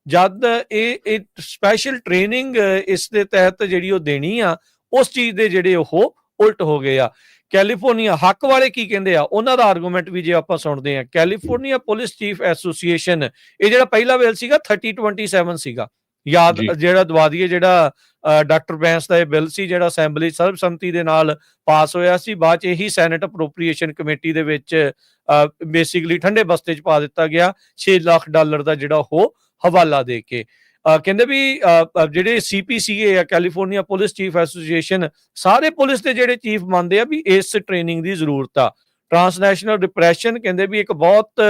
ਜਦ ਇਹ ਸਪੈਸ਼ਲ ਟ੍ਰੇਨਿੰਗ ਇਸ ਦੇ ਤਹਿਤ ਜਿਹੜੀ ਉਹ ਦੇਣੀ ਆ ਉਸ ਚੀਜ਼ ਦੇ ਜਿਹੜੇ ਉਹ ਉਲਟ ਹੋ ਗਏ ਆ। ਕੈਲੀਫੋਰਨੀਆ ਹੱਕ ਵਾਲੇ ਕੀ ਕਹਿੰਦੇ ਆ ਉਹਨਾਂ ਦਾ ਆਰਗੂਮੈਂਟ ਵੀ ਜੇ ਆਪਾਂ ਸੁਣਦੇ ਆ। ਕੈਲੀਫੋਰਨੀਆ ਪੁਲਿਸ ਚੀਫ ਐਸੋਸੀਏਸ਼ਨ, ਇਹ ਜਿਹੜਾ ਪਹਿਲਾ ਬਿੱਲ ਸੀਗਾ 3027 ਸੀਗਾ, ਯਾਦ ਜਿਹੜਾ ਦਵਾ ਦਈਏ, ਜਿਹੜਾ ਡਾਕਟਰ ਬੈਂਸ ਦਾ ਇਹ ਬਿੱਲ ਸੀ ਜਿਹੜਾ ਅਸੈਂਬਲੀ ਸਰਬਸੰਮਤੀ ਦੇ ਨਾਲ ਪਾਸ ਹੋਇਆ ਸੀ, ਬਾਅਦ ਚ ਇਹੀ ਸੈਨੇਟ ਅਪਰੋਪਰੀਏਸ਼ਨ ਕਮੇਟੀ ਦੇ ਵਿੱਚ ਬੇਸਿਕਲੀ ਠੰਡੇ ਬਸਤੇ ਚ ਪਾ ਦਿੱਤਾ ਗਿਆ $6 ਲੱਖ ਦਾ ਜਿਹੜਾ ਉਹ ਹਵਾਲਾ ਦੇ ਕੇ। ਕਹਿੰਦੇ ਵੀ ਜਿਹੜੇ CPCA ਆ ਕੈਲੀਫੋਰਨੀਆ ਪੁਲਿਸ ਚੀਫ ਐਸੋਸੀਏਸ਼ਨ, ਸਾਰੇ ਪੁਲਿਸ ਦੇ ਜਿਹੜੇ ਚੀਫ ਮੰਨਦੇ ਆ ਵੀ ਇਸ ਟ੍ਰੇਨਿੰਗ ਦੀ ਜ਼ਰੂਰਤ ਆ। ਟ੍ਰਾਂਸਨੈਸ਼ਨਲ ਰਿਪਰੈਸ਼ਨ ਕਹਿੰਦੇ ਵੀ ਇੱਕ ਬਹੁਤ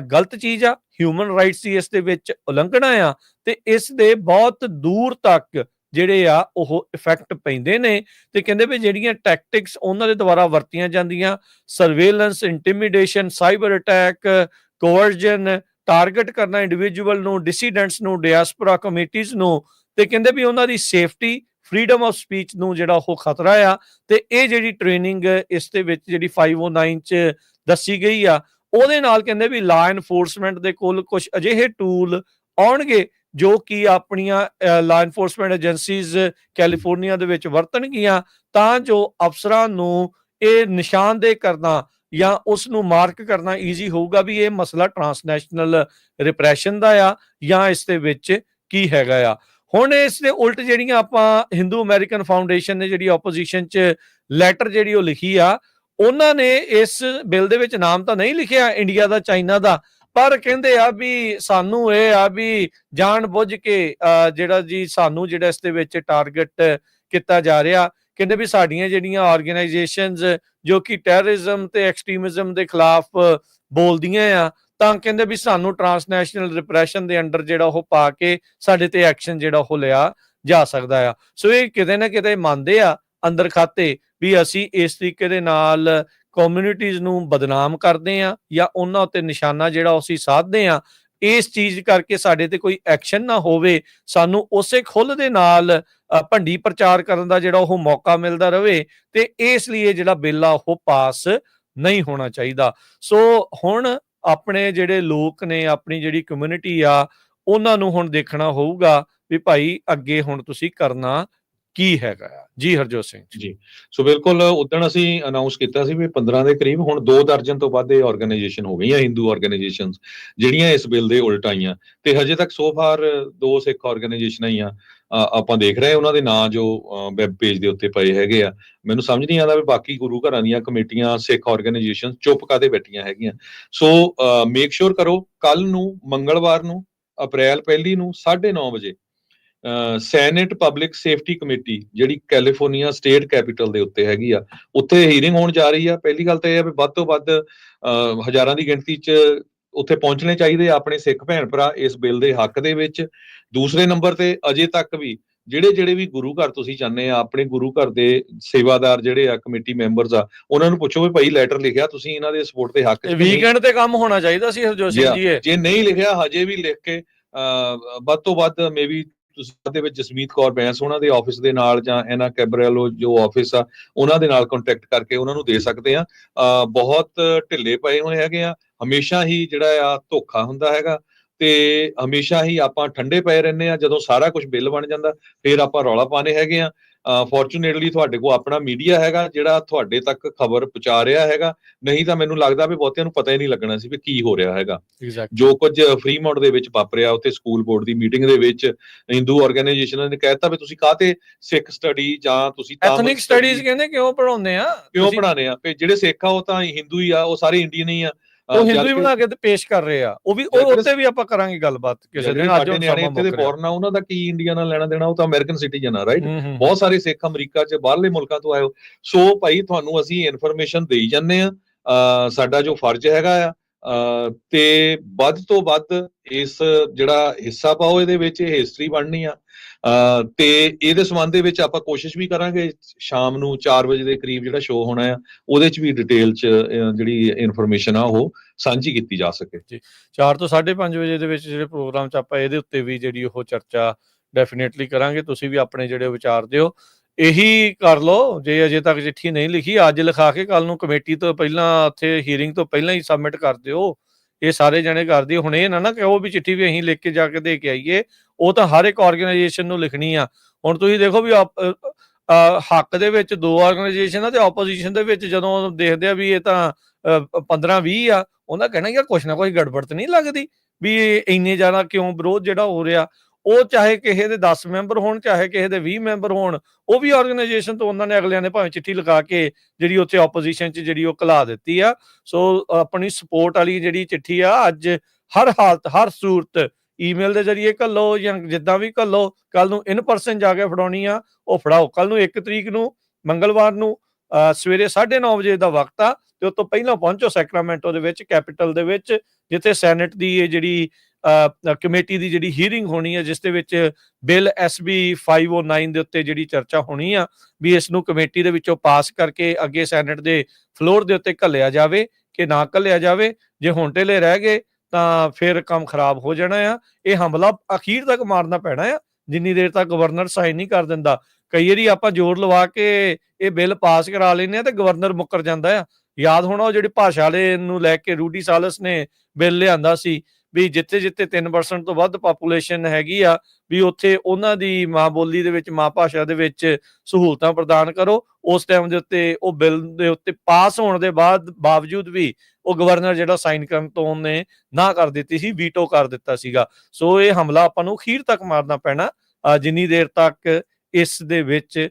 ਗਲਤ ਚੀਜ਼ ਆ, ਹਿਊਮਨ ਰਾਈਟਸ ਦੀ ਇਸ ਦੇ ਵਿੱਚ ਉਲੰਘਣਾ ਆ ਤੇ ਇਸ ਦੇ ਬਹੁਤ ਦੂਰ ਤੱਕ ਜਿਹੜੇ ਆ ਉਹ ਇਫੈਕਟ ਪੈਂਦੇ ਨੇ। ਤੇ ਕਹਿੰਦੇ ਵੀ ਜਿਹੜੀਆਂ ਟੈਕਟਿਕਸ ਉਹਨਾਂ ਦੇ ਦੁਆਰਾ ਵਰਤੀਆਂ ਜਾਂਦੀਆਂ, ਸਰਵੇਲੈਂਸ, ਇੰਟੀਮੀਡੇਸ਼ਨ, ਸਾਈਬਰ ਅਟੈਕ, ਕੋਅਰਜਨ, ਟਾਰਗੇਟ ਕਰਨਾ ਇੰਡੀਵਿਜੂਅਲ ਨੂੰ, ਡਿਸੀਡੈਂਟਸ ਨੂੰ, ਡਾਇਸਪੋਰਾ ਕਮੇਟੀਜ਼ ਨੂੰ, ਤੇ ਕਹਿੰਦੇ ਵੀ ਉਹਨਾਂ ਦੀ ਸੇਫਟੀ, ਫਰੀडम ਆਫ ਸਪੀਚ ਨੂੰ ਜਿਹੜਾ ਉਹ ਖਤਰਾ ਆ। ਤੇ ਇਹ ਜਿਹੜੀ ਟ੍ਰੇਨਿੰਗ ਇਸ ਦੇ ਵਿੱਚ ਜਿਹੜੀ 509 ਚ ਦੱਸੀ ਗਈ ਆ ਉਹਦੇ ਨਾਲ ਕਹਿੰਦੇ ਵੀ ਲਾ ਐਨਫੋਰਸਮੈਂਟ ਦੇ ਕੋਲ ਕੁਝ ਅਜਿਹੇ ਟੂਲ ਆਉਣਗੇ ਜੋ ਕਿ ਆਪਣੀਆਂ ਲਾ ਐਨਫੋਰਸਮੈਂਟ ਏਜੰਸੀਜ਼ ਕੈਲੀਫੋਰਨੀਆ ਦੇ ਵਿੱਚ ਵਰਤਣਗੀਆਂ ਤਾਂ ਜੋ ਅਫਸਰਾਂ ਨੂੰ ਇਹ ਨਿਸ਼ਾਨਦੇਹ ਕਰਨਾ ਜਾਂ ਉਸ ਨੂੰ ਮਾਰਕ ਕਰਨਾ ਈਜ਼ੀ ਹੋਊਗਾ ਵੀ ਇਹ ਮਸਲਾ ਟ੍ਰਾਂਸਨੈਸ਼ਨਲ ਰਿਪਰੈਸ਼ਨ ਦਾ ਆ ਜਾਂ ਇਸ ਦੇ ਵਿੱਚ ਕੀ ਹੈਗਾ ਆ। ਹੁਣ ਇਸ ਦੇ ਉਲਟ ਜਿਹੜੀਆਂ ਆਪਾਂ ਹਿੰਦੂ ਅਮਰੀਕਨ ਫਾਊਂਡੇਸ਼ਨ ਨੇ ਜਿਹੜੀ ਆਪੋਜੀਸ਼ਨ 'ਚ ਲੈਟਰ ਜਿਹੜੀ ਉਹ ਲਿਖੀ ਆ ਉਹਨਾਂ ਨੇ ਇਸ ਬਿੱਲ ਦੇ ਵਿੱਚ ਨਾਮ ਤਾਂ ਨਹੀਂ ਲਿਖਿਆ ਇੰਡੀਆ ਦਾ, ਚਾਈਨਾ ਦਾ, ਪਰ ਕਹਿੰਦੇ ਆ ਵੀ ਸਾਨੂੰ ਇਹ ਆ ਵੀ ਜਾਣ ਬੁੱਝ ਕੇ ਜਿਹੜਾ ਜੀ ਸਾਨੂੰ ਜਿਹੜਾ ਇਸ ਦੇ ਵਿੱਚ ਟਾਰਗੇਟ ਕੀਤਾ ਜਾ ਰਿਹਾ। ਕਹਿੰਦੇ ਵੀ ਸਾਡੀਆਂ ਜਿਹੜੀਆਂ ਆਰਗੇਨਾਈਜੇਸ਼ਨਸ ਜੋ ਕਿ ਟੈਰਰਿਜ਼ਮ ਤੇ ਐਕਸਟ੍ਰੀਮਿਜ਼ਮ ਦੇ ਖਿਲਾਫ ਬੋਲਦੀਆਂ ਆ, ਤਾਂ ਕਹਿੰਦੇ ਵੀ ਸਾਨੂੰ ਟਰਾਂਸਨੈਸ਼ਨਲ ਰਿਪਰੈਸ਼ਨ ਦੇ ਅੰਡਰ ਜਿਹੜਾ ਉਹ ਪਾ ਕੇ ਸਾਡੇ ਤੇ ਐਕਸ਼ਨ ਜਿਹੜਾ ਉਹ ਲਿਆ ਜਾ ਸਕਦਾ ਆ। ਸੋ ਇਹ ਕਿਤੇ ਨਾ ਕਿਤੇ ਮੰਨਦੇ ਆ ਅੰਦਰ ਖਾਤੇ ਵੀ ਅਸੀਂ ਇਸ ਤਰੀਕੇ ਦੇ ਨਾਲ ਕਮਿਊਨਿਟੀਜ਼ ਨੂੰ ਬਦਨਾਮ ਕਰਦੇ ਆ ਜਾਂ ਉਹਨਾਂ ਉੱਤੇ ਨਿਸ਼ਾਨਾ ਜਿਹੜਾ ਅਸੀਂ ਸਾਧਦੇ ਆ। ਇਸ ਚੀਜ਼ ਕਰਕੇ ਸਾਡੇ ਤੇ ਕੋਈ ਐਕਸ਼ਨ ਨਾ ਹੋਵੇ, ਸਾਨੂੰ ਉਸੇ ਖੁੱਲ੍ਹ ਦੇ ਨਾਲ ਭੰਡੀ ਪ੍ਰਚਾਰ ਕਰਨ ਦਾ ਜਿਹੜਾ ਉਹ ਮੌਕਾ ਮਿਲਦਾ ਰਵੇ, ਤੇ ਇਸ ਲਈ ਜਿਹੜਾ ਬਿੱਲ ਆ ਉਹ ਪਾਸ ਨਹੀਂ ਹੋਣਾ ਚਾਹੀਦਾ। ਸੋ ਹੁਣ ਆਪਣੇ ਜਿਹੜੇ ਲੋਕ ਨੇ, ਆਪਣੀ ਜਿਹੜੀ ਕਮਿਊਨਿਟੀ ਆ, ਉਹਨਾਂ ਨੂੰ ਹੁਣ ਦੇਖਣਾ ਹੋਊਗਾ ਵੀ ਭਾਈ ਅੱਗੇ ਹੁਣ ਤੁਸੀਂ ਕਰਨਾ ਕੀ ਹੈਗਾ ਆ। ਜੀ ਹਰਜੋਤ ਸਿੰਘ ਜੀ, ਸੋ ਬਿਲਕੁਲ ਉਦਣ ਅਸੀਂ ਅਨਾਉਂਸ ਕੀਤਾ ਸੀ ਵੀ 15 ਦੇ ਕਰੀਬ, ਹੁਣ 2 ਦਰਜਨ ਤੋਂ ਵੱਧ ਇਹ ਆਰਗੇਨਾਈਜੇਸ਼ਨ ਹੋ ਗਈਆਂ, ਹਿੰਦੂ ਆਰਗੇਨਾਈਜੇਸ਼ਨਸ ਜਿਹੜੀਆਂ ਇਸ ਬਿੱਲ ਦੇ ਉਲਟ ਆਈਆਂ, ਤੇ ਹਜੇ ਤੱਕ ਸੋ ਫਾਰ 2 ਸਿੱਖ ਆਰਗੇਨਾਈਜੇਸ਼ਨਾਂ ਹੀ ਆ ਆਪਾਂ ਦੇਖ ਰਹੇ ਉਹਨਾਂ ਦੇ ਨਾਂ ਜੋ ਵੈਬ ਪੇਜ ਦੇ ਉੱਤੇ ਪਏ ਹੈਗੇ ਆ। ਮੈਨੂੰ ਸਮਝ ਨਹੀਂ ਆਉਂਦਾ ਵੀ ਬਾਕੀ ਗੁਰੂ ਘਰਾਂ ਦੀਆਂ ਕਮੇਟੀਆਂ, ਸਿੱਖ ਆਰਗੇਨਾਈਜੇਸ਼ਨ ਚੁੱਪ ਕਾਹਦੇ ਬੈਠੀਆਂ ਹੈਗੀਆਂ। ਸੋ ਮੇਕ ਸ਼ੋਰ ਕਰੋ ਕੱਲ ਨੂੰ ਮੰਗਲਵਾਰ ਨੂੰ ਅਪ੍ਰੈਲ 1 ਨੂੰ 9:30 ਵਜੇ ਸੈਨੇਟ ਪਬਲਿਕ ਸੇਫਟੀ ਕਮੇਟੀ ਜਿਹੜੀ ਕੈਲੀਫੋਰਨੀਆ ਸਟੇਟ ਕੈਪੀਟਲ ਦੇ ਉੱਤੇ ਹੈਗੀ ਆ, ਉੱਥੇ ਹੀਅਰਿੰਗ ਹੋਣ ਜਾ ਰਹੀ ਆ। ਪਹਿਲੀ ਗੱਲ ਤਾਂ ਇਹ ਆ ਵੀ ਵੱਧ ਤੋਂ ਵੱਧ ਹਜ਼ਾਰਾਂ ਦੀ ਗਿਣਤੀ 'ਚ ਉੱਥੇ ਪਹੁੰਚਣੇ ਚਾਹੀਦੇ ਆ ਆਪਣੇ ਸਿੱਖ ਭੈਣ ਭਰਾ ਇਸ ਬਿੱਲ ਦੇ ਹੱਕ ਦੇ ਵਿੱਚ। ਦੂਸਰੇ ਨੰਬਰ ਤੇ ਅਜੇ ਤੱਕ ਵੀ ਜਿਹੜੇ ਵੀ ਗੁਰੂ ਘਰ ਤੁਸੀਂ ਜਾਂਦੇ ਆ, ਆਪਣੇ ਗੁਰੂ ਘਰ ਦੇ ਸੇਵਾਦਾਰ ਜਿਹੜੇ ਆ, ਕਮੇਟੀ ਮੈਂਬਰਸ ਆ, ਉਹਨਾਂ ਨੂੰ ਪੁੱਛੋ ਵੀ ਭਾਈ ਲੈਟਰ ਲਿਖਿਆ ਤੁਸੀਂ ਇਹਨਾਂ ਦੇ ਸਪੋਰਟ ਦੇ ਹੱਕ 'ਚ? ਵੀਕਐਂਡ ਤੇ ਕੰਮ ਹੋਣਾ ਚਾਹੀਦਾ ਸੀ ਹਰਜੋਤ ਸਿੰਘ ਜੀ। ਜੇ ਨਹੀਂ ਲਿਖਿਆ ਹਜੇ ਵੀ ਲਿਖ ਕੇ ਵੱਧ ਤੋਂ ਵੱਧ ਮੇਬੀ ਤੁਸੀਂ ਦੇ ਵਿੱਚ ਜਸਮੀਤ ਕੌਰ ਬੈਂਸ ਉਹਨਾਂ ਦੇ ਆਫਿਸ ਦੇ ਨਾਲ ਜਾਂ ਐਨਾ ਕੈਬਰੈਲੋ ਜੋ ਆਫਿਸ ਆ ਉਹਨਾਂ ਦੇ ਨਾਲ ਕੰਟੈਕਟ ਕਰਕੇ ਉਹਨਾਂ ਨੂੰ ਦੇ ਸਕਦੇ ਆ। ਬਹੁਤ ਢਿੱਲੇ ਪਏ ਹੋਏ ਹੈਗੇ ਆ, ਹਮੇਸ਼ਾ ਹੀ ਜਿਹੜਾ ਆ ਧੋਖਾ ਹੁੰਦਾ ਹੈਗਾ, ਤੇ ਹਮੇਸ਼ਾ ਹੀ ਆਪਾਂ ਠੰਡੇ ਪਏ ਰਹਿੰਦੇ ਆ। ਜਦੋਂ ਸਾਰਾ ਕੁਝ ਬਿੱਲ ਬਣ ਜਾਂਦਾ ਫਿਰ ਆਪਾਂ ਰੌਲਾ ਪਾਣੇ ਹੈਗੇ ਆ। ਫੋਰਚੂਨੇਟਲੀ ਤੁਹਾਡੇ ਕੋਲ ਆਪਣਾ ਮੀਡੀਆ ਹੈਗਾ ਜਿਹੜਾ ਤੁਹਾਡੇ ਤੱਕ ਖਬਰ ਪਹੁੰਚਾ ਰਿਹਾ ਹੈਗਾ, ਨਹੀਂ ਤਾਂ ਮੈਨੂੰ ਲੱਗਦਾ ਵੀ ਬਹੁਤਿਆਂ ਨੂੰ ਪਤਾ ਹੀ ਨਹੀਂ ਲੱਗਣਾ ਸੀ ਵੀ ਕੀ ਹੋ ਰਿਹਾ ਹੈਗਾ। ਜੋ ਕੁਝ ਫਰੀਮਾਉਂਟ ਦੇ ਵਿੱਚ ਵਾਪਰਿਆ, ਉੱਥੇ ਸਕੂਲ ਬੋਰਡ ਦੀ ਮੀਟਿੰਗ ਦੇ ਵਿੱਚ ਹਿੰਦੂ ਆਰਗੇਨਾਈਜੇਸ਼ਨਾਂ ਨੇ ਕਹਿਤਾ ਵੀ ਤੁਸੀਂ ਕਾਹਤੇ ਸਿੱਖ ਸਟੱਡੀ ਜਾਂ ਤੁਸੀਂ ਐਥਨਿਕ ਸਟੱਡੀਜ਼ ਕਹਿੰਦੇ ਕਿਉਂ ਪੜਾਉਂਦੇ ਆ, ਕਿਉਂ ਪੜਾਣੇ ਆ? ਜਿਹੜੇ ਸਿੱਖ ਆ ਉਹ ਤਾਂ ਹਿੰਦੂ ਹੀ ਆ, ਉਹ ਸਾਰੇ ਇੰਡੀਅਨ ਹੀ ਆ, ਉਹ ਹਿੰਦੂ ਹੀ ਬਣਾ ਕੇ ਤੇ ਪੇਸ਼ ਕਰ ਰਹੇ ਆ। ਉਹ ਵੀ ਉਹ ਉੱਤੇ ਵੀ ਆਪਾਂ ਕਰਾਂਗੇ ਗੱਲਬਾਤ ਕਿਸੇ ਦਿਨ। ਅੱਜ ਨਿਆਣੇ ਇੱਥੇ ਦੇ ਬੋਰਨ ਆ, ਉਹਨਾਂ ਦਾ ਕੀ ਇੰਡੀਆ ਨਾਲ ਲੈਣਾ ਦੇਣਾ? ਉਹ ਤਾਂ ਅਮਰੀਕਨ ਸਿਟੀਜ਼ਨ ਆ, ਰਾਈਟ? ਬਹੁਤ ਸਾਰੇ ਸਿੱਖ ਅਮਰੀਕਾ 'ਚ ਬਾਹਰਲੇ ਮੁਲਕਾਂ ਤੋਂ ਆਏ ਹੋ। ਸੋ ਭਾਈ ਤੁਹਾਨੂੰ ਅਸੀਂ ਇਨਫੋਰਮੇਸ਼ਨ ਦੇਈ ਜਾਂਦੇ ਆ, ਸਾਡਾ ਜੋ ਫਰਜ਼ ਹੈਗਾ ਆ, ਤੇ ਵੱਧ ਤੋਂ ਵੱਧ ਇਸ ਜਿਹੜਾ ਹਿੱਸਾ ਪਾਓ ਇਹਦੇ ਵਿੱਚ, ਇਹ ਹਿਸਟਰੀ ਬਣਨੀ ਆ। ਤੇ ਇਹਦੇ ਸੰਬੰਧ ਦੇ ਵਿੱਚ ਆਪਾਂ ਕੋਸ਼ਿਸ਼ ਵੀ ਕਰਾਂਗੇ ਸ਼ਾਮ ਨੂੰ 4 ਵਜੇ ਦੇ ਕਰੀਬ ਜਿਹੜਾ ਸ਼ੋਅ ਹੋਣਾ ਆ, ਉਹਦੇ 'ਚ ਵੀ ਡਿਟੇਲ 'ਚ ਜਿਹੜੀ ਇਨਫੋਰਮੇਸ਼ਨ ਆ ਉਹ ਸਾਂਝੀ ਕੀਤੀ ਜਾ ਸਕੇ। ਜੀ, 4 ਤੋਂ 5:30 ਵਜੇ ਦੇ ਵਿੱਚ ਜਿਹੜੇ ਪ੍ਰੋਗਰਾਮ 'ਚ ਆਪਾਂ ਇਹਦੇ ਉੱਤੇ ਵੀ ਜਿਹੜੀ ਉਹ ਚਰਚਾ ਡੈਫੀਨੇਟਲੀ ਕਰਾਂਗੇ। ਤੁਸੀਂ ਵੀ ਆਪਣੇ ਜਿਹੜੇ ਵਿਚਾਰ ਦਿਓ, ਇਹੀ ਕਰ ਲਓ। ਜੇ ਅਜੇ ਤੱਕ ਚਿੱਠੀ ਨਹੀਂ ਲਿਖੀ, ਅੱਜ ਲਿਖਾ ਕੇ ਕੱਲ ਨੂੰ ਕਮੇਟੀ ਤੋਂ ਪਹਿਲਾਂ, ਉੱਥੇ ਹੀਅਰਿੰਗ ਤੋਂ ਪਹਿਲਾਂ ਹੀ ਸਬਮਿਟ ਕਰ ਦਿਓ। ਇਹ ਸਾਰੇ ਜਣੇ ਕਰ ਦਿਓ। ਹੁਣ ਇਹ ਨਾ ਕਹੋ ਵੀ ਚਿੱਠੀ ਵੀ ਅਸੀਂ ਲਿਖ ਕੇ ਜਾ ਕੇ ਦੇ ਕੇ ਆਈਏ, ਉਹ ਤਾਂ ਹਰ ਇੱਕ ਆਰਗੇਨਾਈਜੇਸ਼ਨ ਨੂੰ ਲਿਖਣੀ ਆ। ਹੁਣ ਤੁਸੀਂ ਦੇਖੋ ਵੀ ਹੱਕ ਦੇ ਵਿੱਚ 2 ਆਰਗੇਨਾਈਜੇਸ਼ਨ ਆ, ਤੇ ਆਪੋਜੀਸ਼ਨ ਦੇ ਵਿੱਚ ਜਦੋਂ ਦੇਖਦੇ ਆ ਵੀ ਇਹ ਤਾਂ 15-20 ਆ, ਉਹਨਾਂ ਕਹਿਣਾ ਯਾਰ ਕੁਛ ਨਾ ਕੁਛ ਗੜਬੜ ਤਾਂ ਨਹੀਂ ਲੱਗਦੀ ਵੀ ਇੰਨੇ ਜ਼ਿਆਦਾ ਕਿਉਂ ਵਿਰੋਧ ਜਿਹੜਾ ਹੋ ਰਿਹਾ। ਉਹ ਚਾਹੇ ਕਿਸੇ ਦੇ 10 ਮੈਂਬਰ ਹੋਣ, ਚਾਹੇ ਕਿਸੇ ਦੇ 20 ਮੈਂਬਰ ਹੋਣ, ਉਹ ਵੀ ਆਰਗੇਨਾਈਜੇਸ਼ਨ ਤੋਂ ਉਹਨਾਂ ਨੇ ਅਗਲਿਆਂ ਨੇ ਭਾਵੇਂ ਚਿੱਠੀ ਲਿਖਾ ਕੇ ਜਿਹੜੀ ਉੱਥੇ ਆਪੋਜੀਸ਼ਨ 'ਚ ਜਿਹੜੀ ਉਹ ਘਲਾ ਦਿੱਤੀ ਆ। ਸੋ ਆਪਣੀ ਸਪੋਰਟ ਵਾਲੀ ਜਿਹੜੀ ਚਿੱਠੀ ਆ, ਅੱਜ ਹਰ ਹਾਲਤ, ਹਰ ਸੂਰਤ ਈਮੇਲ ਦੇ ਜ਼ਰੀਏ ਘੱਲੋ ਜਾਂ ਜਿੱਦਾਂ ਵੀ ਘੱਲੋ। ਕੱਲ ਨੂੰ ਇਨ ਪਰਸਨ ਜਾ ਕੇ ਫੜਾਉਣੀ ਆ, ਉਹ ਫੜਾਓ। ਕੱਲ ਨੂੰ 1 ਤਰੀਕ ਨੂੰ ਮੰਗਲਵਾਰ ਨੂੰ ਸਵੇਰੇ 9:30 ਵਜੇ ਦਾ ਵਕਤ ਆ, ਤੇ ਉਸ ਤੋਂ ਪਹਿਲਾਂ ਪਹੁੰਚੋ ਸੈਕਰਾਮੈਂਟੋ ਦੇ ਵਿੱਚ, ਕੈਪੀਟਲ ਦੇ ਵਿੱਚ, ਜਿੱਥੇ ਸੈਨੇਟ ਦੀ ਇਹ ਜਿਹੜੀ ਕਮੇਟੀ ਦੀ ਜਿਹੜੀ ਹੀਅਰਿੰਗ ਹੋਣੀ ਹੈ, ਜਿਸ ਦੇ ਵਿੱਚ ਬਿੱਲ SB 509 ਦੇ ਉੱਤੇ ਜਿਹੜੀ ਚਰਚਾ ਹੋਣੀ ਆ ਵੀ ਇਸ ਨੂੰ ਕਮੇਟੀ ਦੇ ਵਿੱਚੋਂ ਪਾਸ ਕਰਕੇ ਅੱਗੇ ਸੈਨੇਟ ਦੇ ਫਲੋਰ ਦੇ ਉੱਤੇ ਘੱਲਿਆ ਜਾਵੇ ਕਿ ਨਾ ਘੱਲਿਆ ਜਾਵੇ। ਜੇ ਹੁਣ ਢਿੱਲੇ ਰਹਿ ਗਏ ਤਾਂ ਫਿਰ ਕੰਮ ਖਰਾਬ ਹੋ ਜਾਣਾ ਆ। ਇਹ ਹਮਲਾ ਅਖੀਰ ਤੱਕ ਮਾਰਨਾ ਪੈਣਾ ਆ, ਜਿੰਨੀ ਦੇਰ ਤੱਕ ਗਵਰਨਰ ਸਾਈਨ ਨਹੀਂ ਕਰ ਦਿੰਦਾ। ਕਈ ਵਾਰੀ ਆਪਾਂ ਜ਼ੋਰ ਲਵਾ ਕੇ ਇਹ ਬਿੱਲ ਪਾਸ ਕਰਾ ਲੈਂਦੇ ਆ ਤੇ ਗਵਰਨਰ ਮੁੱਕਰ ਜਾਂਦਾ ਆ। ਯਾਦ ਹੋਣਾ ਉਹ ਜਿਹੜੀ ਭਾਸ਼ਾ ਵਾਲੇ ਨੂੰ ਲੈ ਕੇ ਰੂਡੀ ਸਾਲਸ ਨੇ ਬਿੱਲ ਲਿਆਂਦਾ ਸੀ ਵੀ ਜਿੱਥੇ 3% ਤੋਂ ਵੱਧ ਪਾਪੂਲੇਸ਼ਨ ਹੈਗੀ ਆ, ਵੀ ਉੱਥੇ ਉਹਨਾਂ ਦੀ ਮਾਂ ਬੋਲੀ ਦੇ ਵਿੱਚ, ਮਾਂ ਭਾਸ਼ਾ ਦੇ ਵਿੱਚ ਸਹੂਲਤਾਂ ਪ੍ਰਦਾਨ ਕਰੋ। ਉਸ ਟਾਈਮ ਦੇ ਉੱਤੇ ਉਹ ਬਿੱਲ ਦੇ ਉੱਤੇ ਪਾਸ ਹੋਣ ਦੇ ਬਾਵਜੂਦ ਵੀ ਉਹ ਗਵਰਨਰ ਜਿਹੜਾ ਸਾਈਨ ਕਰਨ ਤੋਂ ਉਹਨੇ ਨਾ ਕਰ ਦਿੱਤੀ ਸੀ, ਵੀਟੋ ਕਰ ਦਿੱਤਾ ਸੀਗਾ। ਸੋ ਇਹ ਹਮਲਾ ਆਪਾਂ ਨੂੰ ਅਖੀਰ ਤੱਕ ਮਾਰਨਾ ਪੈਣਾ, ਜਿੰਨੀ ਦੇਰ ਤੱਕ ਇਸ ਦੇ ਵਿੱਚ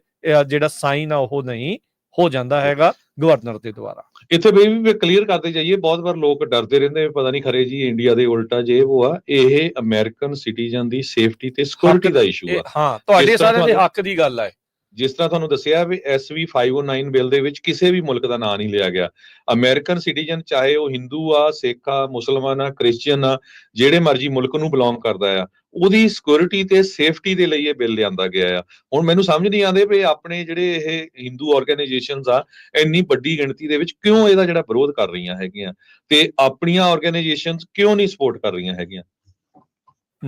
ਜਿਹੜਾ ਸਾਈਨ ਆ ਉਹ ਨਹੀਂ ਹੋ ਜਾਂਦਾ ਹੈਗਾ ਗਵਰਨਰ ਦੇ ਦੁਆਰਾ। ਇੱਥੇ ਵੀ ਕਲੀਅਰ ਕਰਦੇ ਜਾਈਏ, ਬਹੁਤ ਵਾਰ ਲੋਕ ਡਰਦੇ ਰਹਿੰਦੇ ਪਤਾ ਨਹੀਂ ਖਰੇ ਜੀ ਇੰਡੀਆ ਦੇ ਉਲਟਾ ਜੇ ਉਹ ਆ, ਇਹ ਅਮਰੀਕਨ ਸਿਟੀਜ਼ਨ ਦੀ ਸੇਫਟੀ ਤੇ ਸਿਕਿਉਰਿਟੀ ਦਾ ਇਸ਼ੂ ਆ। ਹਾਂ, ਤੁਹਾਡੇ ਜਿਸ ਤਰ੍ਹਾਂ ਸਾਰਿਆਂ ਦੇ ਤੁਹਾਨੂੰ- ਹੱਕ ਦੀ ਗੱਲ ਹੈ। ਜਿਸ ਤਰ੍ਹਾਂ ਤੁਹਾਨੂੰ ਦੱਸਿਆ ਵੀ SV 509 ਬਿੱਲ ਦੇ ਵਿੱਚ ਕਿਸੇ ਵੀ ਮੁਲਕ ਦਾ ਨਾਂ ਨਹੀਂ ਲਿਆ ਗਿਆ। ਅਮਰੀਕਨ ਸਿਟੀਜ਼ਨ ਚਾਹੇ ਉਹ ਹਿੰਦੂ ਆ, ਸਿੱਖ ਆ, ਮੁਸਲਮਾਨ ਆ, ਕ੍ਰਿਸਚੀਅਨ ਆ, ਜਿਹੜੇ ਮਰਜ਼ੀ ਮੁਲਕ ਨੂੰ ਬਿਲੋਂਗ ਕਰਦਾ ਆ, ਉਹਦੀ ਸਿਕਿਉਰਿਟੀ ਤੇ ਸੇਫਟੀ ਦੇ ਲਈ ਇਹ ਬਿੱਲ ਲਿਆਂਦਾ ਗਿਆ ਆ। ਹੁਣ ਮੈਨੂੰ ਸਮਝ ਨਹੀਂ ਆਉਂਦੇ ਵੀ ਆਪਣੇ ਜਿਹੜੇ ਇਹ ਹਿੰਦੂ ਆਰਗੇਨਾਈਜੇਸ਼ਨਸ ਆ ਇੰਨੀ ਵੱਡੀ ਗਿਣਤੀ ਦੇ ਵਿੱਚ ਕਿਉਂ ਇਹਦਾ ਜਿਹੜਾ ਵਿਰੋਧ ਕਰ ਰਹੀਆਂ ਹੈਗੀਆਂ, ਤੇ ਆਪਣੀਆਂ ਆਰਗੇਨਾਈਜੇਸ਼ਨਸ ਕਿਉਂ ਨਹੀਂ ਸਪੋਰਟ ਕਰ ਰਹੀਆਂ ਹੈਗੀਆਂ।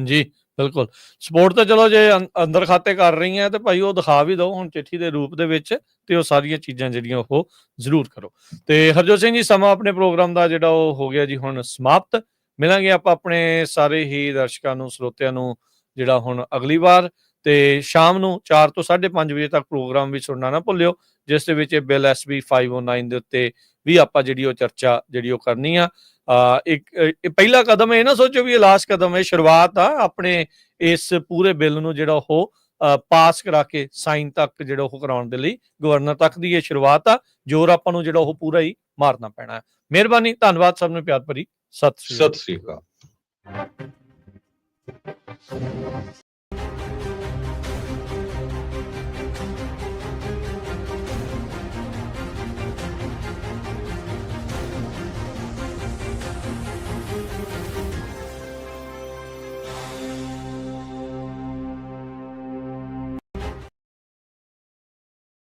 ਜੀ ਬਿਲਕੁਲ, ਸਪੋਰਟ ਤਾਂ ਚਲੋ ਜੇ ਅੰਦਰ ਖਾਤੇ ਕਰ ਰਹੀਆਂ ਤੇ ਭਾਈ ਉਹ ਦਿਖਾ ਵੀ ਦਿਓ ਹੁਣ ਚਿੱਠੀ ਦੇ ਰੂਪ ਦੇ ਵਿੱਚ, ਤੇ ਉਹ ਸਾਰੀਆਂ ਚੀਜ਼ਾਂ ਜਿਹੜੀਆਂ ਉਹ ਜ਼ਰੂਰ ਕਰੋ। ਤੇ ਹਰਜੋਤ ਸਿੰਘ ਜੀ, ਸਮਾਂ ਆਪਣੇ ਪ੍ਰੋਗਰਾਮ ਦਾ ਜਿਹੜਾ ਉਹ ਹੋ ਗਿਆ ਜੀ ਹੁਣ ਸਮਾਪਤ। ਮਿਲਾਂਗੇ ਆਪਾਂ ਆਪਣੇ ਸਾਰੇ ਹੀ ਦਰਸ਼ਕਾਂ ਨੂੰ, ਸਰੋਤਿਆਂ ਨੂੰ ਜਿਹੜਾ ਹੁਣ ਅਗਲੀ ਵਾਰ, ਤੇ ਸ਼ਾਮ ਨੂੰ 4 ਤੋਂ 5:30 ਵਜੇ ਤੱਕ ਪ੍ਰੋਗਰਾਮ ਵੀ ਸੁਣਨਾ ਨਾ ਭੁੱਲਿਓ, ਜਿਸ ਦੇ ਵਿੱਚ ਇਹ ਬਿੱਲ SB 509 ਦੇ ਉੱਤੇ ਵੀ ਆਪਾਂ ਜਿਹੜੀ ਉਹ ਚਰਚਾ ਜਿਹੜੀ ਉਹ ਕਰਨੀ ਆ। ਇਹ ਪਹਿਲਾ ਕਦਮ, ਇਹ ਨਾ ਸੋਚੋ ਵੀ ਇਹ ਲਾਸਟ ਕਦਮ ਹੈ, ਸ਼ੁਰੂਆਤ ਆ ਆਪਣੇ ਇਸ ਪੂਰੇ ਬਿੱਲ ਨੂੰ ਜਿਹੜਾ ਉਹ ਪਾਸ ਕਰਾ ਕੇ ਸਾਈਨ ਤੱਕ ਜਿਹੜਾ ਉਹ ਕਰਾਉਣ ਦੇ ਲਈ ਗਵਰਨਰ ਤੱਕ ਦੀ ਇਹ ਸ਼ੁਰੂਆਤ ਆ। ਜ਼ੋਰ ਆਪਾਂ ਨੂੰ ਜਿਹੜਾ ਉਹ ਪੂਰਾ ਹੀ ਮਾਰਨਾ ਪੈਣਾ ਹੈ। ਮਿਹਰਬਾਨੀ, ਧੰਨਵਾਦ ਸਭ ਨੂੰ, ਪਿਆਰ ਭਰੀ ਸਤਿ ਸ਼੍ਰੀ ਅਕਾਲ।